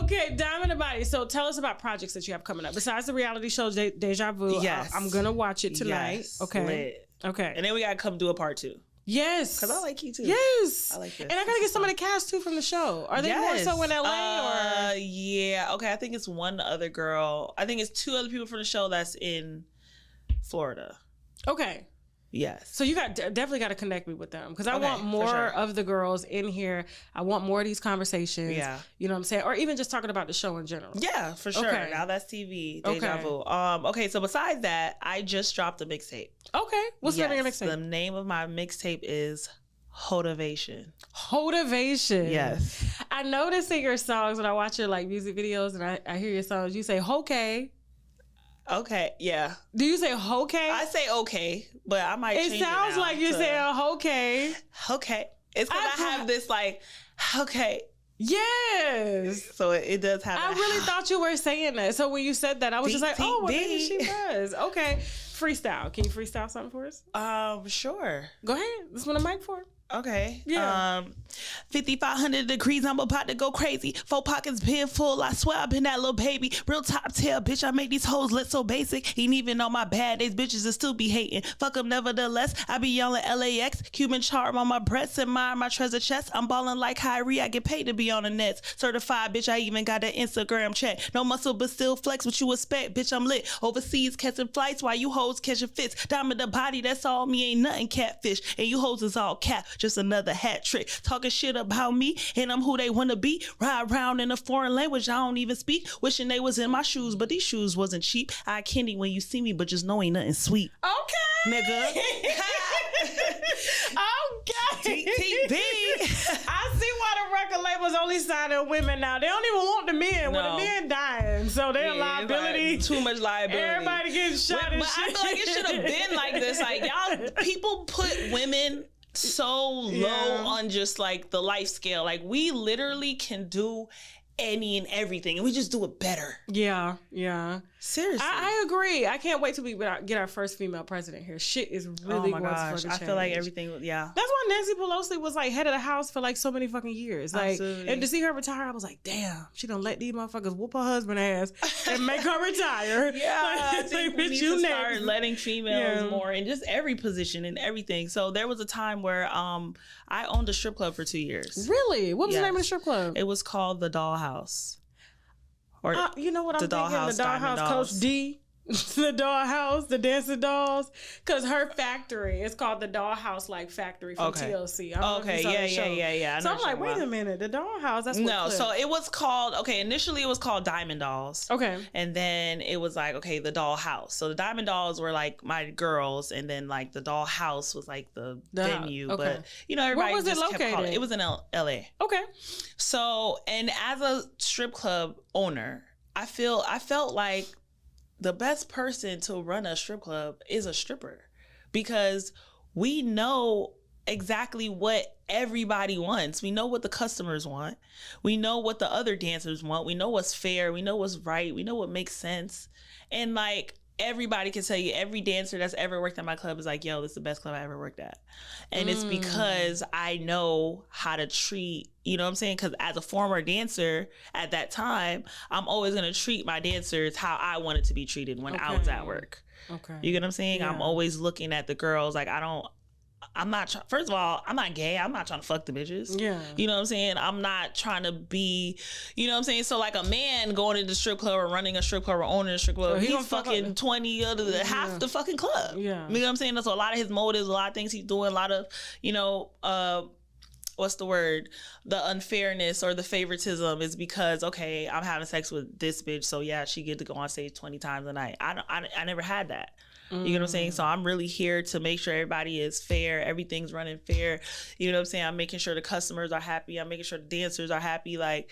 Okay, Diamond the Body. So tell us about projects that you have coming up. Besides the reality show, Deja Vu. Yes. I'm going to watch it tonight. Yes. Okay. Lit. Okay. And then we got to come do a part 2. Yes. Because I like you too. Yes. I like this. And I got to get some of the cast too from the show. Are they more so in LA or? Yeah. Okay. I think it's one other girl. I think it's 2 other people from the show that's in Florida. Okay. Yes. So you definitely got to connect me with them because I want more of the girls in here. I want more of these conversations. Yeah. You know what I'm saying? Or even just talking about the show in general. Yeah, for sure. Okay. Now that's TV. Deja Vu. Okay. So besides that, I just dropped a mixtape. Okay. What's the name of your mixtape? The name of my mixtape is Hotivation. Hotivation. Yes. I notice in your songs when I watch your like music videos and I hear your songs, you say "okay." Okay, yeah. Do you say "okay"? I say "okay," but I might change it. It sounds like you say "okay." Okay. It's because I have this like, okay. Yes. So it does have. I really thought you were saying that. So when you said that, I was just like, oh, well, maybe she was. Okay. Freestyle. Can you freestyle something for us? Sure. Go ahead. This is what I'm mic for. Okay. Yeah. 5,500 degrees, I'm about to go crazy. 4 pockets been full, I swear I've been that little baby. Real top tail, bitch, I make these hoes look so basic. Ain't even on my bad days, bitches will still be hating. Fuck them nevertheless, I be yelling LAX. Cuban charm on my breasts, admire my treasure chest. I'm balling like Kyrie, I get paid to be on the nets. Certified, bitch, I even got that Instagram check. No muscle, but still flex, what you expect, bitch, I'm lit. Overseas catching flights while you hoes catching fits. Diamond the Body, that's all me, ain't nothing catfish. And you hoes is all cap, just another hat trick. Talking shit about me, and I'm who they wanna be. Ride around in a foreign language I don't even speak. Wishing they was in my shoes, but these shoes wasn't cheap. I candy when you see me, but just know ain't nothing sweet. Okay. Nigga. Okay. TTV. I see why the record labels only signing women now. They don't even want the men. When the men dying, so they're liability. Like too much liability. Everybody getting shot and but shit. I feel like it should have been like this. Like y'all, people put women so low on just like the life scale. Like we literally can do any and everything, and we just do it better. Yeah. Seriously, I agree. I can't wait till we get our first female president here. Shit is really going to fucking change. I feel like everything. Yeah, that's why Nancy Pelosi was like head of the House for like so many fucking years. Like, absolutely. And to see her retire, I was like, damn, she done let these motherfuckers whoop her husband ass and make her retire. Yeah, I think we need to start letting females more in just every position and everything. So there was a time where I owned a strip club for 2 years. Really? What was the name of the strip club? It was called the Dollhouse. Or you know what I'm thinking? The Dollhouse Coach D. The dollhouse, the dancing dolls, because her factory is called the Dollhouse like Factory from TLC. I don't know if you saw that show. Yeah. So I'm like, wait a minute, the dollhouse. That's what no. So it was called initially it was called Diamond Dolls. Okay, and then it was like the Dollhouse. So the Diamond Dolls were like my girls, and then like the Dollhouse was like the venue. Okay. But everybody where was just it located? kept calling it. It was in L.A. Okay. So and as a strip club owner, I felt like the best person to run a strip club is a stripper, because we know exactly what everybody wants. We know what the customers want. We know what the other dancers want. We know what's fair. We know what's right. We know what makes sense. And like everybody can tell you, every dancer that's ever worked at my club is like, yo, this is the best club I ever worked at. And it's because I know how to treat, you know what I'm saying? Because as a former dancer at that time, I'm always going to treat my dancers how I wanted to be treated when I was at work. Okay. You get what I'm saying? Yeah. I'm always looking at the girls like I'm not, first of all, I'm not gay. I'm not trying to fuck the bitches. Yeah. You know what I'm saying? I'm not trying to be, you know what I'm saying? So like a man going into the strip club or running a strip club or owning a strip club, he's fucking 20 of the half the fucking club. Yeah. You know what I'm saying? So a lot of his motives, a lot of things he's doing, a lot of, what's the word? The unfairness or the favoritism is because, okay, I'm having sex with this bitch, so yeah, she get to go on stage 20 times a night. I never had that. You know what I'm saying? So I'm really here to make sure everybody is fair. Everything's running fair. You know what I'm saying? I'm making sure the customers are happy. I'm making sure the dancers are happy. Like,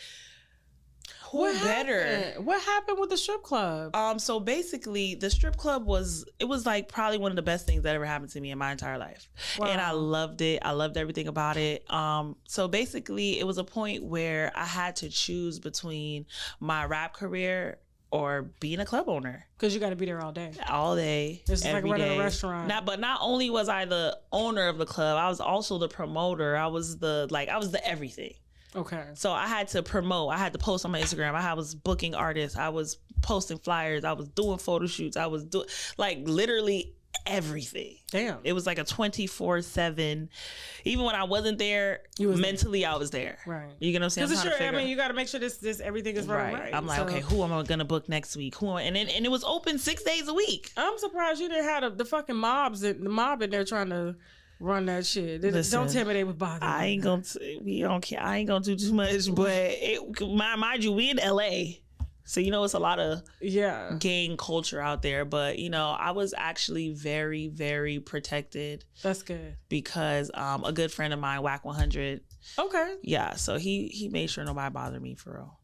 who better? What happened with the strip club? So basically the strip club was like probably one of the best things that ever happened to me in my entire life. Wow. And I loved it. I loved everything about it. So basically it was a point where I had to choose between my rap career or being a club owner. Because you got to be there all day. All day. It's like running a restaurant. But not only was I the owner of the club, I was also the promoter. I was the everything. Okay. So I had to promote. I had to post on my Instagram. I was booking artists. I was posting flyers. I was doing photo shoots. I was doing like literally everything. Damn. It was like a 24/7. Even when I wasn't there, mentally I was there. Right. You get what I'm saying? Because you got to make sure this everything is running right. I'm like, okay, who am I gonna book next week? And it was open 6 days a week. I'm surprised you didn't have the fucking mob in there trying to run that shit. Listen, don't tell me they was bothering. I ain't gonna do too much, but mind you, we in LA. So, it's a lot of gang culture out there. But, I was actually very, very protected. That's good. Because a good friend of mine, Whack 100. Okay. Yeah. So he made sure nobody bothered me for real.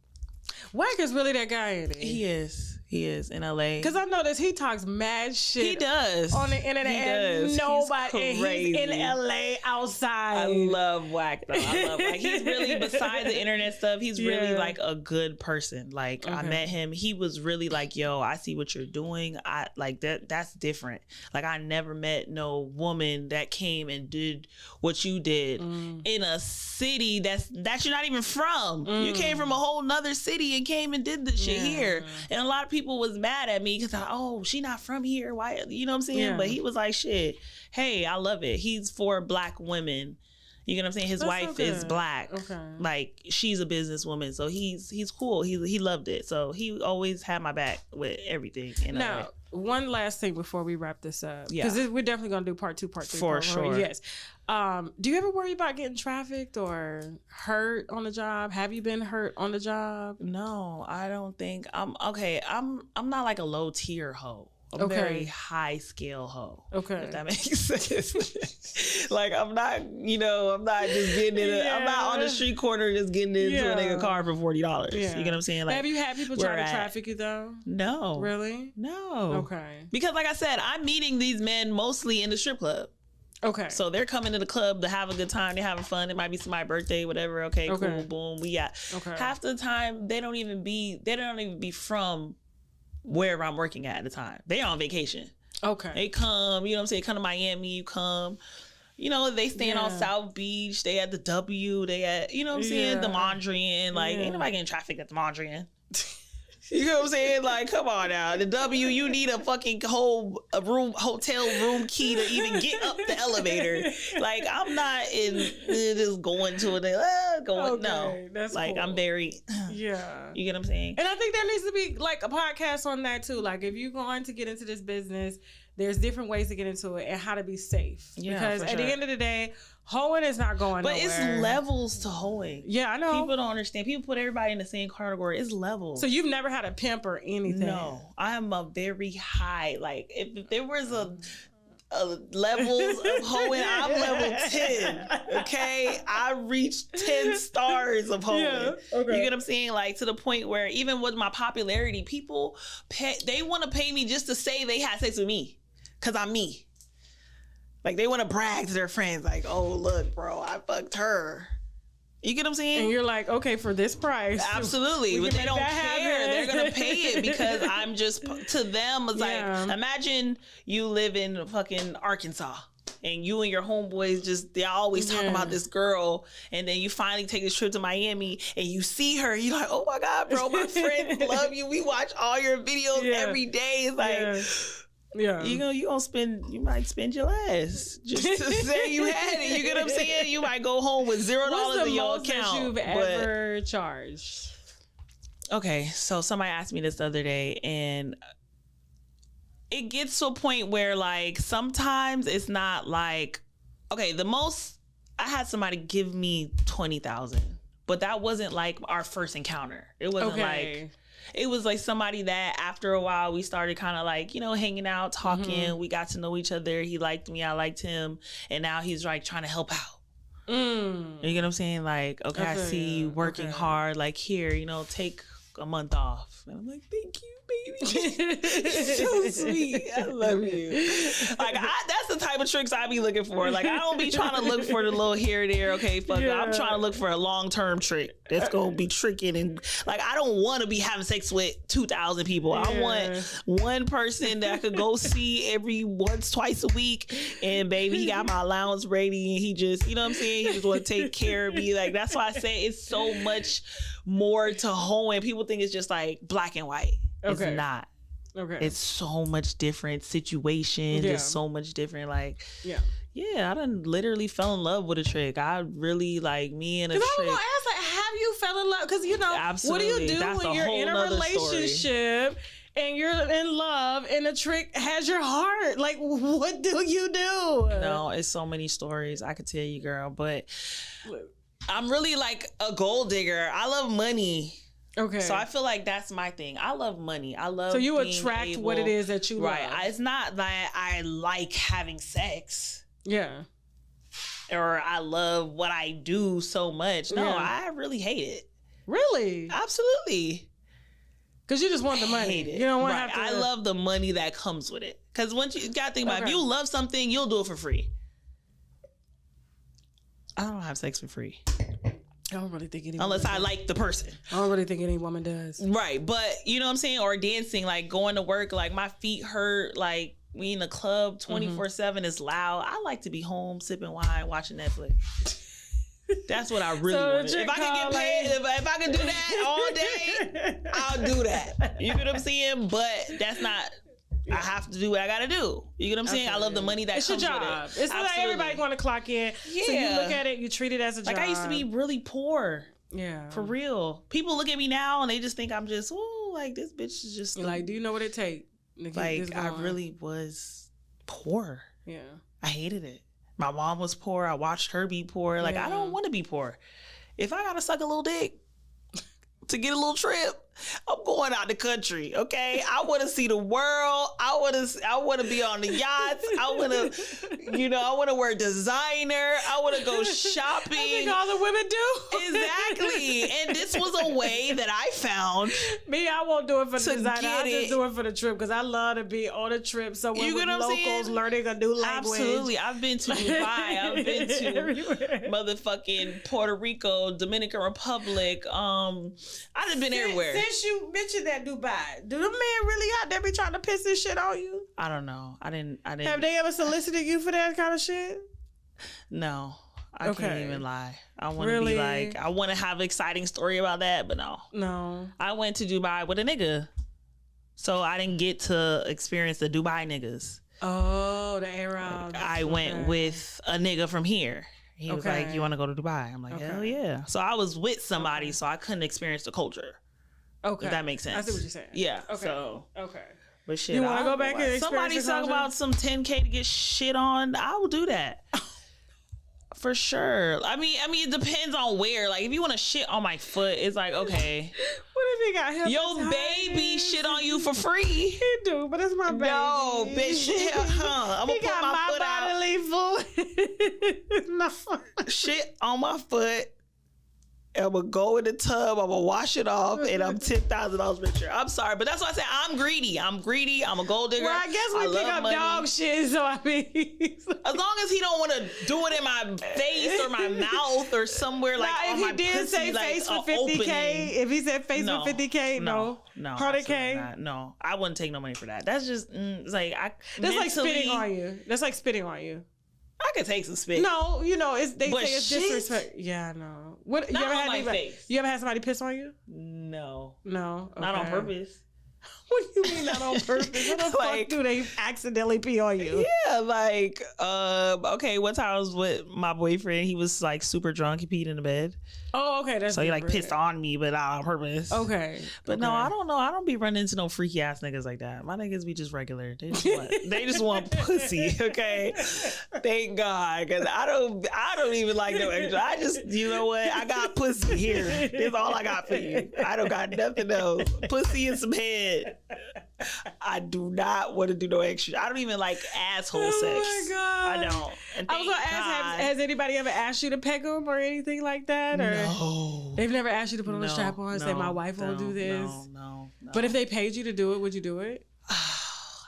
Whack is really that guy, isn't he? He is in LA. Because I noticed he talks mad shit. He does. On the internet. He does. He's in LA outside. I love Whack though. I love Whack. He's really, besides the internet stuff, he's really like a good person. Like I met him. He was really like, yo, I see what you're doing. I like that's different. Like I never met no woman that came and did what you did in a city that you're not even from. You came from a whole nother city and came and did the shit here. And a lot of people was mad at me because she not from here. Why? You know what I'm saying? Yeah. But he was like, shit, hey, I love it. He's for Black women. You know what I'm saying? His wife is Black. Okay. Like she's a businesswoman. So he's cool. He loved it. So he always had my back with everything. Now, one last thing before we wrap this up. Yeah. Because we're definitely going to do part 2, part 3. For sure. Yes. Do you ever worry about getting trafficked or hurt on the job? Have you been hurt on the job? No, I don't think. I'm not like a low tier hoe. I'm a very high scale hoe. Okay. If that makes sense. Like I'm not just getting in I'm not on the street corner just getting into a nigga car for $40. Yeah. You get what I'm saying? Like, have you had people try to traffic you though? No. Really? No. Okay. Because like I said, I'm meeting these men mostly in the strip club. Okay. So they're coming to the club to have a good time. They're having fun. It might be somebody's birthday, whatever. Okay, cool, boom. We got half the time they don't even be from wherever I'm working at the time. They're on vacation. Okay. They come, you know what I'm saying, come to Miami, you come. They stand on South Beach, they at the W, they at, you know what I'm saying, the Mondrian. Like, ain't nobody getting trafficked at the Mondrian. You know what I'm saying? Like, come on now. The W, you need a fucking hotel room key to even get up the elevator. Like, I'm not just going to it. No. That's like, cool. I'm very, yeah. You get what I'm saying? And I think there needs to be like a podcast on that too. Like, if you're going to get into this business, there's different ways to get into it and how to be safe. Yeah, because at sure. the end of the day, hoeing is not going nowhere. But it's levels to hoeing. Yeah, I know. People don't understand. People put everybody in the same category. It's levels. So you've never had a pimp or anything? No, I am a very high. Like, if there was a levels of hoeing, I'm level 10. Okay, I reached 10 stars of hoeing. Yeah, okay. You get what I'm saying? Like, to the point where even with my popularity, people they want to pay me just to say they had sex with me, cause I'm me. Like, they want to brag to their friends, like, "Oh, look, bro, I fucked her." You get what I'm saying? And you're like, okay, for this price. Absolutely. But they don't care. They're going to pay it because I'm just, to them, it's like, imagine you live in fucking Arkansas and you and your homeboys they're always talking about this girl, and then you finally take this trip to Miami and you see her, you're like, oh my God, bro, my friends love you. We watch all your videos every day. It's like... Yeah. You might spend your last just to say you had it. You get what I'm saying? You might go home with $0 in your account. What's the most that you've ever charged? Okay, so somebody asked me this the other day, and it gets to a point where, like, sometimes it's not like, okay, the most, I had somebody give me $20,000, but that wasn't like our first encounter. It wasn't like... It was like somebody that after a while we started kind of like, hanging out, talking. We got to know each other. He liked me. I liked him. And now he's like trying to help out. You get what I'm saying? Like, okay, I see you working hard. Like, here, take a month off. And I'm like, thank you, baby. So sweet. I love you. Like, that's the type of tricks I be looking for. Like, I don't be trying to look for the little here and there. Okay, fuck it. I'm trying to look for a long-term trick that's going to be tricking. And, like, I don't want to be having sex with 2,000 people. I want one person that I could go see every twice a week. And, baby, he got my allowance ready. And he just, you know what I'm saying? He just want to take care of me. Like, that's why I say it's so much more to hoeing. People think it's just like black and white. It's not. Okay. It's so much different situations. It's so much different. Like, I done literally fell in love with a trick. I really like me and a trick. I was gonna ask, like, have you fell in love? Because Absolutely. What do you do when you're in a relationship and you're in love and a trick has your heart? Like, what do you do? No, it's so many stories I could tell you, girl. But I'm really like a gold digger. I love money. Okay. So I feel like that's my thing. I love money. I love. So you attract what it is that you love. Right. It's not that I like having sex. Yeah. Or I love what I do so much. No, I really hate it. Really? Absolutely. Because you just want the money. You don't want to have to. I love the money that comes with it. Because once you got to think about it, if you love something, you'll do it for free. I don't have sex for free. I don't really think any unless I like the person. I don't really think any woman does. Right. But you know what I'm saying? Or dancing, like going to work, like my feet hurt, like we in the club 24/7 is loud. I like to be home sipping wine, watching Netflix. That's what I really want. If I can get paid, if I can do that all day, I'll do that. You know what I'm saying? But that's not. I have to do what I gotta do. You get what I'm saying? I love the money that comes with it. It's your job. It's like everybody want to clock in. Yeah. So you look at it, you treat it as a job. Like, I used to be really poor. Yeah. For real. People look at me now and they just think I'm just, oh, like this bitch is just like, do you know what it takes? Like, I really was poor. Yeah. I hated it. My mom was poor. I watched her be poor. Like, I don't want to be poor. If I gotta suck a little dick to get a little trip, I'm going out the country, okay? I want to see the world. I want to be on the yachts. I want to wear designer. I want to go shopping. I think all the women do. Exactly. And this was a way that I found. Me, I won't do it for the designer. I just do it for the trip because I love to be on a trip somewhere with locals learning a new language. Absolutely. I've been to Dubai. I've been to motherfucking Puerto Rico, Dominican Republic. I've been everywhere. Since you mentioned that Dubai, do the men really out there be trying to piss this shit on you? I don't know. I didn't. Have they ever solicited you for that kind of shit? No. I can't even lie. I want to be like, I want to have an exciting story about that, but no. I went to Dubai with a nigga, so I didn't get to experience the Dubai niggas. Oh, the Arabs. I went with a nigga from here. He was like, "You want to go to Dubai?" I'm like, "Hell yeah!" So I was with somebody, so I couldn't experience the culture. Okay, if that makes sense. I see what you're saying. Yeah. Okay. So but shit, you want to go back and experience somebody talk about some $10K to get shit on? I will do that. For sure. I mean, it depends on where. Like, if you want to shit on my foot, it's like, okay. What if he got hepatitis? Your baby shit on you for free. He do, but it's my baby. No, bitch. I'm going to put my foot out. No. Shit on my foot. I'm going to go in the tub. I'm going to wash it off. And I'm $10,000 richer. I'm sorry. But that's why I say I'm greedy. I'm a gold digger. Well, I guess we pick up money. Dog shit. So I mean. As long as he don't want to do it in my face or my mouth or somewhere like on my pussy. If he did say face for 50K. If he said face for 50K, no. 100K? No. I wouldn't take no money for that. That's just, it's like, that's like spitting on you. That's like spitting on you. I could take some spit. No, they say it's disrespect. Yeah, no. What you ever had anybody? You ever had somebody piss on you? No. Okay. Not on purpose. What do you mean not on purpose? What the fuck do they accidentally pee on you? Yeah, like okay, one time I was with my boyfriend. He was like super drunk. He peed in the bed. Oh, okay. That's so he like pissed on me, but not on purpose. Okay. But no, I don't know. I don't be running into no freaky ass niggas like that. My niggas be just regular. They just want pussy. Okay. Thank God, because I don't even like no extra. I just, you know what? I got pussy here. That's all I got for you. I don't got nothing else. Pussy and some head. I do not want to do no extra. I don't even like asshole sex. Oh my God. I don't. And I was gonna ask, has anybody ever asked you to peg them or anything like that? Or no. They've never asked you to put on a strap on and say, my wife won't do this? No. But if they paid you to do it, would you do it?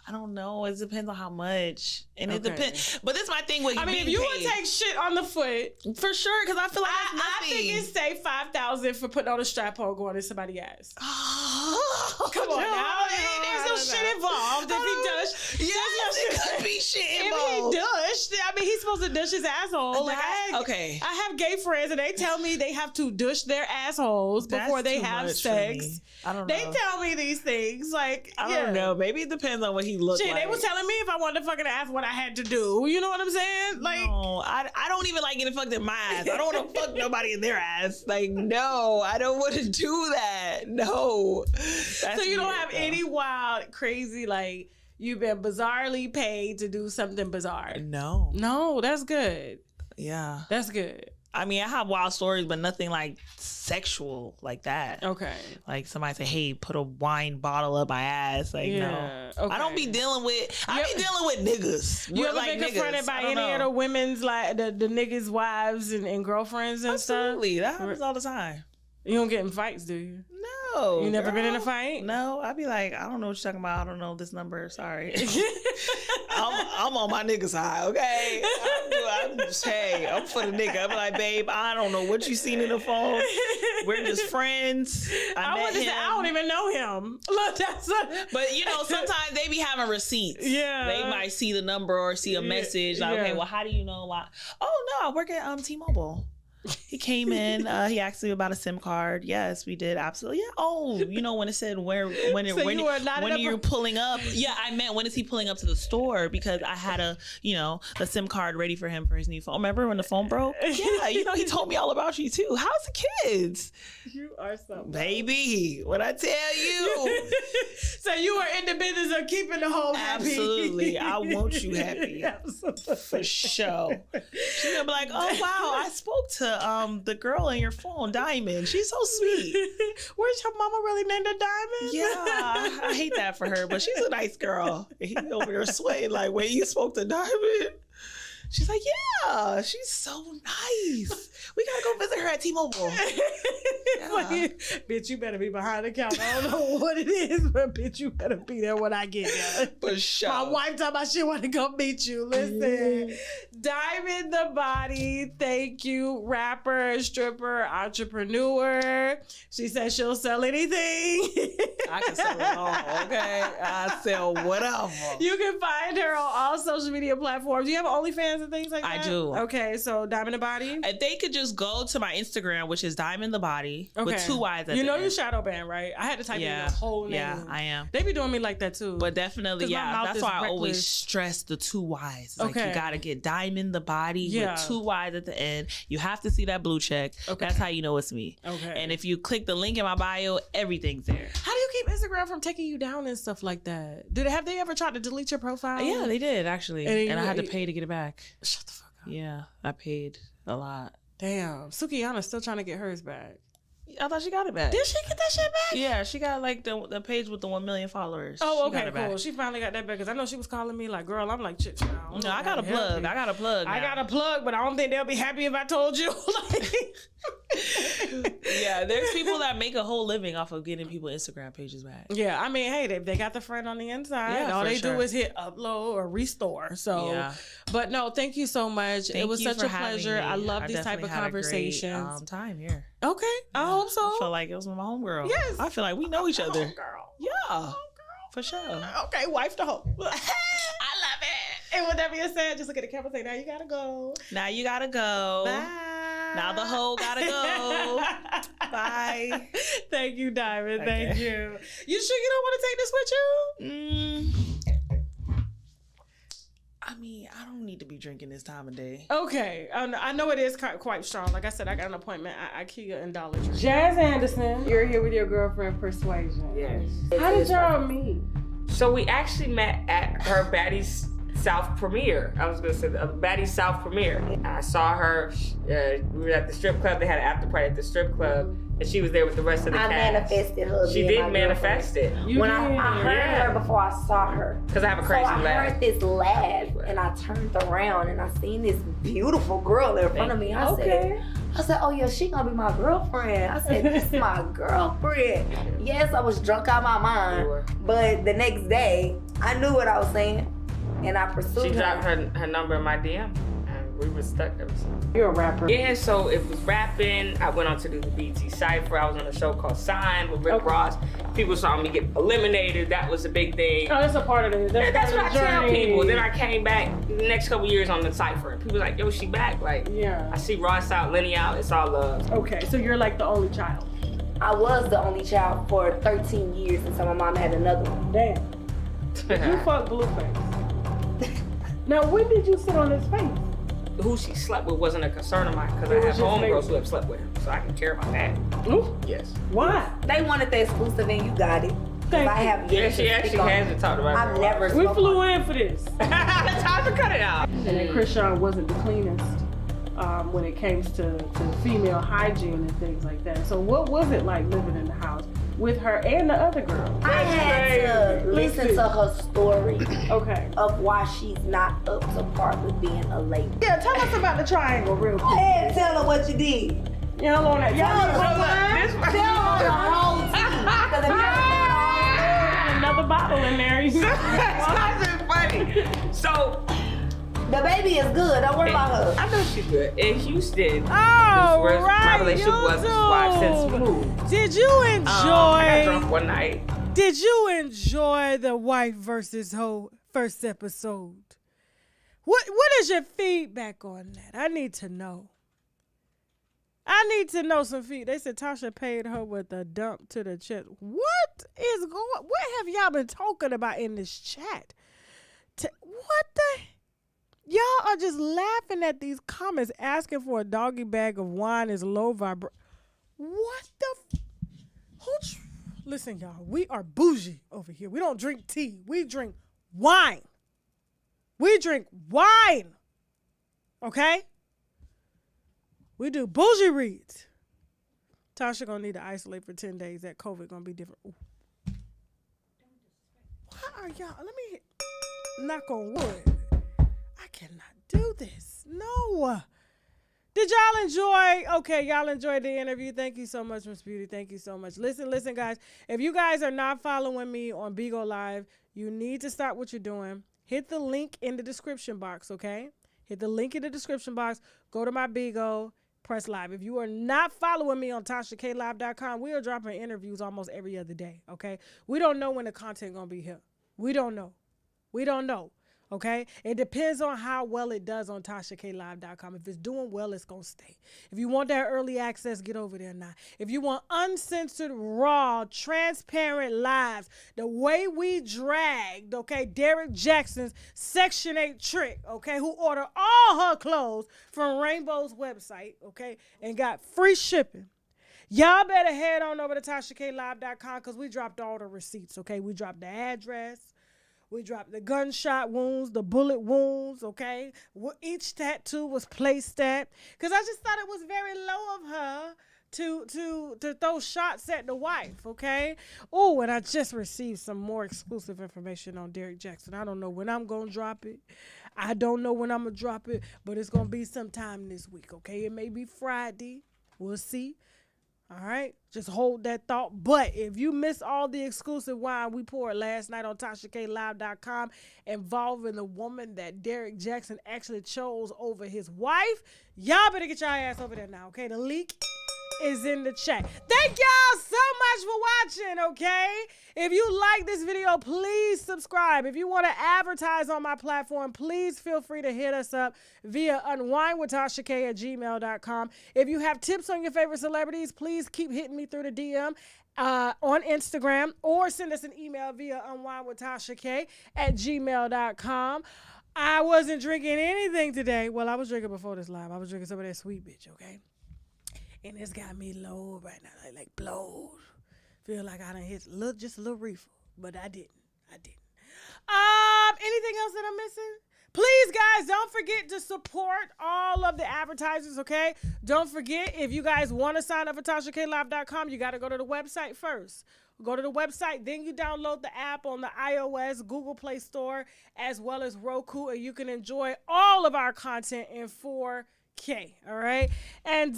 I don't know. It depends on how much. And it depends. But that's my thing with you. I mean, if you would take shit on the foot. For sure, because I feel like that's nothing. I think it's say $5,000 for putting on a strap on going to somebody's ass. Come on now. There's no shit involved. If he does. Yes, it could be shit involved. If he does, I mean, he's supposed to douche his asshole. Like, I have gay friends and they tell me they have to douche their assholes before they have sex. I don't know. They tell me these things. Like, I don't know. Maybe it depends on what he looks like. They were telling me if I wanted to fucking ask what I had to do. You know what I'm saying? Like, no, I don't even like getting fucked in my ass. I don't want to fuck nobody in their ass. Like, no, I don't want to do that. No. So you don't have any wild, crazy, like, you've been bizarrely paid to do something bizarre? No, that's good. Yeah. That's good. I mean, I have wild stories, but nothing like sexual like that. Okay. Like somebody say, hey, put a wine bottle up my ass. Like, no. Okay. I don't be dealing with, I be dealing with niggas. You ever been confronted by any of the women's, like the niggas' wives and girlfriends and stuff? Absolutely. That happens all the time. You don't get in fights, do you? No. You never been in a fight? No. I'd be like, I don't know what you're talking about. I don't know this number. Sorry. I'm on my nigga side, okay? I'm for the nigga. I'm like, babe, I don't know what you seen in the phone. We're just friends. I don't even know him. Look, but you know, sometimes they be having receipts. Yeah. They might see the number or see a message. Like, okay, well, how do you know why? Oh no, I work at T-Mobile. He came in, he asked me about a SIM card. Yes, we did. Absolutely. Yeah. Oh, you know, when it said when are you pulling up? Yeah, I meant when is he pulling up to the store? Because I had a SIM card ready for him for his new phone. Remember when the phone broke? Yeah, he told me all about you too. How's the kids? You are something. Baby, what I tell you. So you are in the business of keeping the home happy. Absolutely. I want you happy. Absolutely. For sure. She's gonna be like, oh wow, I spoke to the girl on your phone, Diamond. She's so sweet. Where's your mama really named her Diamond? Yeah, I hate that for her, but she's a nice girl. He's over there swaying like, wait, you spoke to Diamond? She's like, yeah, she's so nice. We gotta go visit her at T-Mobile. Like, bitch, you better be behind the counter. I don't know what it is, but bitch, you better be there when I get there. For sure. My wife talking about she want to come meet you. Listen, Diamond the Body, thank you, rapper, stripper, entrepreneur. She said she'll sell anything. I can sell it all, okay? I sell whatever. You can find her on all social media platforms. Do you have OnlyFans bands and things like that? I do. Okay, so Diamond the Body. They could just go to my Instagram, which is Diamond the Body with 2 Y's at you the know end. you shadow band, right? I had to type in your whole name. Yeah, I am. They be doing me like that too. But definitely, 'Cause my mouth that's is why I reckless. always stress the 2 Y's. Like, you gotta get Diamond the Body with 2 Y's at the end. You have to see that blue check. Okay. That's how you know it's me. Okay. And if you click the link in my bio, everything's there. How do you keep Instagram from taking you down and stuff like that? Have they ever tried to delete your profile? Yeah, they did actually, and I had to pay to get it back. Shut the fuck up. Yeah, I paid a lot. Damn, Sukiyana's still trying to get hers back. I thought she got it back. Did she get that shit back? Yeah, she got like the page with the 1 million followers. Oh, She got okay, it back. cool. She finally got that back because I know she was calling me like, girl, I'm like, chicks now. No, I got a plug. I got a plug. I got a plug, but I don't think they'll be happy if I told you. Yeah, there's people that make a whole living off of getting people Instagram pages back. Yeah, I mean, hey, they got the friend on the inside. Yeah, all for they sure. do is hit upload or restore. So, Yeah. But no, thank you so much. Thank it was you such for a having pleasure. me. I love these type definitely of had a great, conversations. time here. Okay, I hope so. I feel like it was with my homegirl. Yes. I feel like we know each other. Girl. Yeah, for sure. Okay, wife to hoe. I love it. And with that being said, just look at the camera and say, now you gotta go. Now you gotta go. Bye. Now the hoe gotta go. Bye. Thank you, Diamond. Okay. Thank you. You sure you don't want to take this with you? I mean, I don't need to be drinking this time of day. Okay. I know it is quite strong. Like I said, I got an appointment at IKEA and Dollar Tree. Jazz Anderson, you're here with your girlfriend, Persuasion. Yes. How did y'all meet? So we actually met at her Baddie's South premiere. I was gonna say the Baddie's South premiere. I saw her. We were at the strip club. They had an after party at the strip club, and she was there with the rest of the I cast. manifested her. She being my did manifest it. When I heard Yeah. her before I saw her. Because I have a crazy so I laugh. heard this laugh, and I turned around and I seen this beautiful girl in front of me. I said, oh yeah, she gonna be my girlfriend. I said, this is my girlfriend. Yes, I was drunk out my mind, but the next day, I knew what I was saying, and I pursued She her. dropped her number in my DM, and we were stuck ever since. You're a rapper. Yeah, so it was rapping. I went on to do the BT Cypher. I was on a show called Sign with Rick Ross. People saw me get eliminated. That was a big thing. Oh, that's a part of it. That's what I tell people. Then I came back the next couple years on the Cypher. People were like, yo, she back. Like, I see Ross out, Lenny out. It's all love. Okay, so you're like the only child. I was the only child for 13 years until my mom had another one. Damn. Did you fuck Blueface? Now, when did you sit on his face? Who she slept with wasn't a concern of mine because I It was have just homegirls who have slept with him. So I can care about that. Ooh. Yes. Why? They wanted the exclusive and you got it. Thank I you. have Yeah, yet she to actually speak on hasn't it. talked about it. I've never We spoke flew on it. in for this. Time to cut it out. And then Krishan wasn't the cleanest when it came to female hygiene and things like that. So what was it like living in the house with her and the other girl? I had to listen to her story of why she's not up to par with being a lady. Yeah, tell us about the triangle real Go quick. ahead, tell her what you did. Y'all on that? Tell her the whole team. 'Cause if you don't Another bottle in there. That's funny. So the baby is good. Don't worry about her. I know she's good. In Houston, Oh, where right, my relationship was why I've since moved. Did you I got enjoy? drunk one night. Did you enjoy the wife versus hoe first episode? What is your feedback on that? I need to know. I need to know some feed. They said Tasha paid her with a dump to the chest. What is going? What have y'all been talking about in this chat? What the? Y'all are just laughing at these comments, asking for a doggy bag of wine is low vibration. What the? Listen, y'all, we are bougie over here. We don't drink tea. We drink wine. We drink wine. Okay? We do bougie reads. Tasha gonna need to isolate for 10 days. That COVID gonna be different. Ooh. Why are y'all? Let me knock on wood. I cannot do this. No. Did y'all enjoy? Okay, y'all enjoyed the interview. Thank you so much, Miss Beauty. Thank you so much. Listen, guys. If you guys are not following me on Bigo Live, you need to stop what you're doing. Hit the link in the description box, okay? Hit the link in the description box. Go to my Bigo. Press live. If you are not following me on TashaKLive.com, we are dropping interviews almost every other day, okay? We don't know when the content going to be here. We don't know. Okay, it depends on how well it does on tashaklive.com. If it's doing well, it's gonna stay. If you want that early access, get over there now. If you want uncensored, raw, transparent lives, the way we dragged, okay, Derek Jackson's Section 8 trick, okay, who ordered all her clothes from Rainbow's website, okay, and got free shipping. Y'all better head on over to tashaklive.com because we dropped all the receipts, okay? We dropped the address. We dropped the gunshot wounds, the bullet wounds, okay? Each tattoo was placed at. Because I just thought it was very low of her to throw shots at the wife, okay? Oh, and I just received some more exclusive information on Derek Jackson. I don't know when I'm going to drop it. I don't know when I'm going to drop it, but it's going to be sometime this week, okay? It may be Friday. We'll see. All right, just hold that thought. But if you miss all the exclusive wine we poured last night on tashaklive.com involving the woman that Derek Jackson actually chose over his wife, y'all better get your ass over there now, okay? The leak is in the chat. Thank y'all so much for watching, okay? If you like this video, please subscribe. If you want to advertise on my platform, please feel free to hit us up via unwinewithtashak@gmail.com. If you have tips on your favorite celebrities, please keep hitting me through the DM on Instagram or send us an email via unwinewithtashak@gmail.com. I wasn't drinking anything today. Well, I was drinking before this live. I was drinking some of that sweet bitch, okay? And it's got me low right now, like blowed. Feel like I done hit just a little reefer, but I didn't. Anything else that I'm missing? Please, guys, don't forget to support all of the advertisers, okay? Don't forget, if you guys want to sign up for tashaklive.com, you got to go to the website first. Go to the website, then you download the app on the iOS, Google Play Store, as well as Roku, and you can enjoy all of our content in 4K, all right? And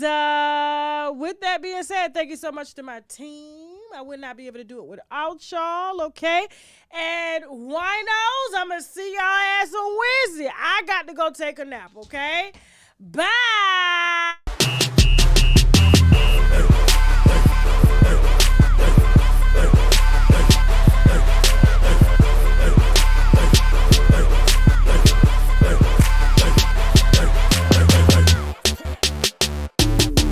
with that being said, thank you so much to my team. I would not be able to do it without y'all, okay? And winos, I'm going to see y'all ass on Wednesday. I got to go take a nap, okay? Bye.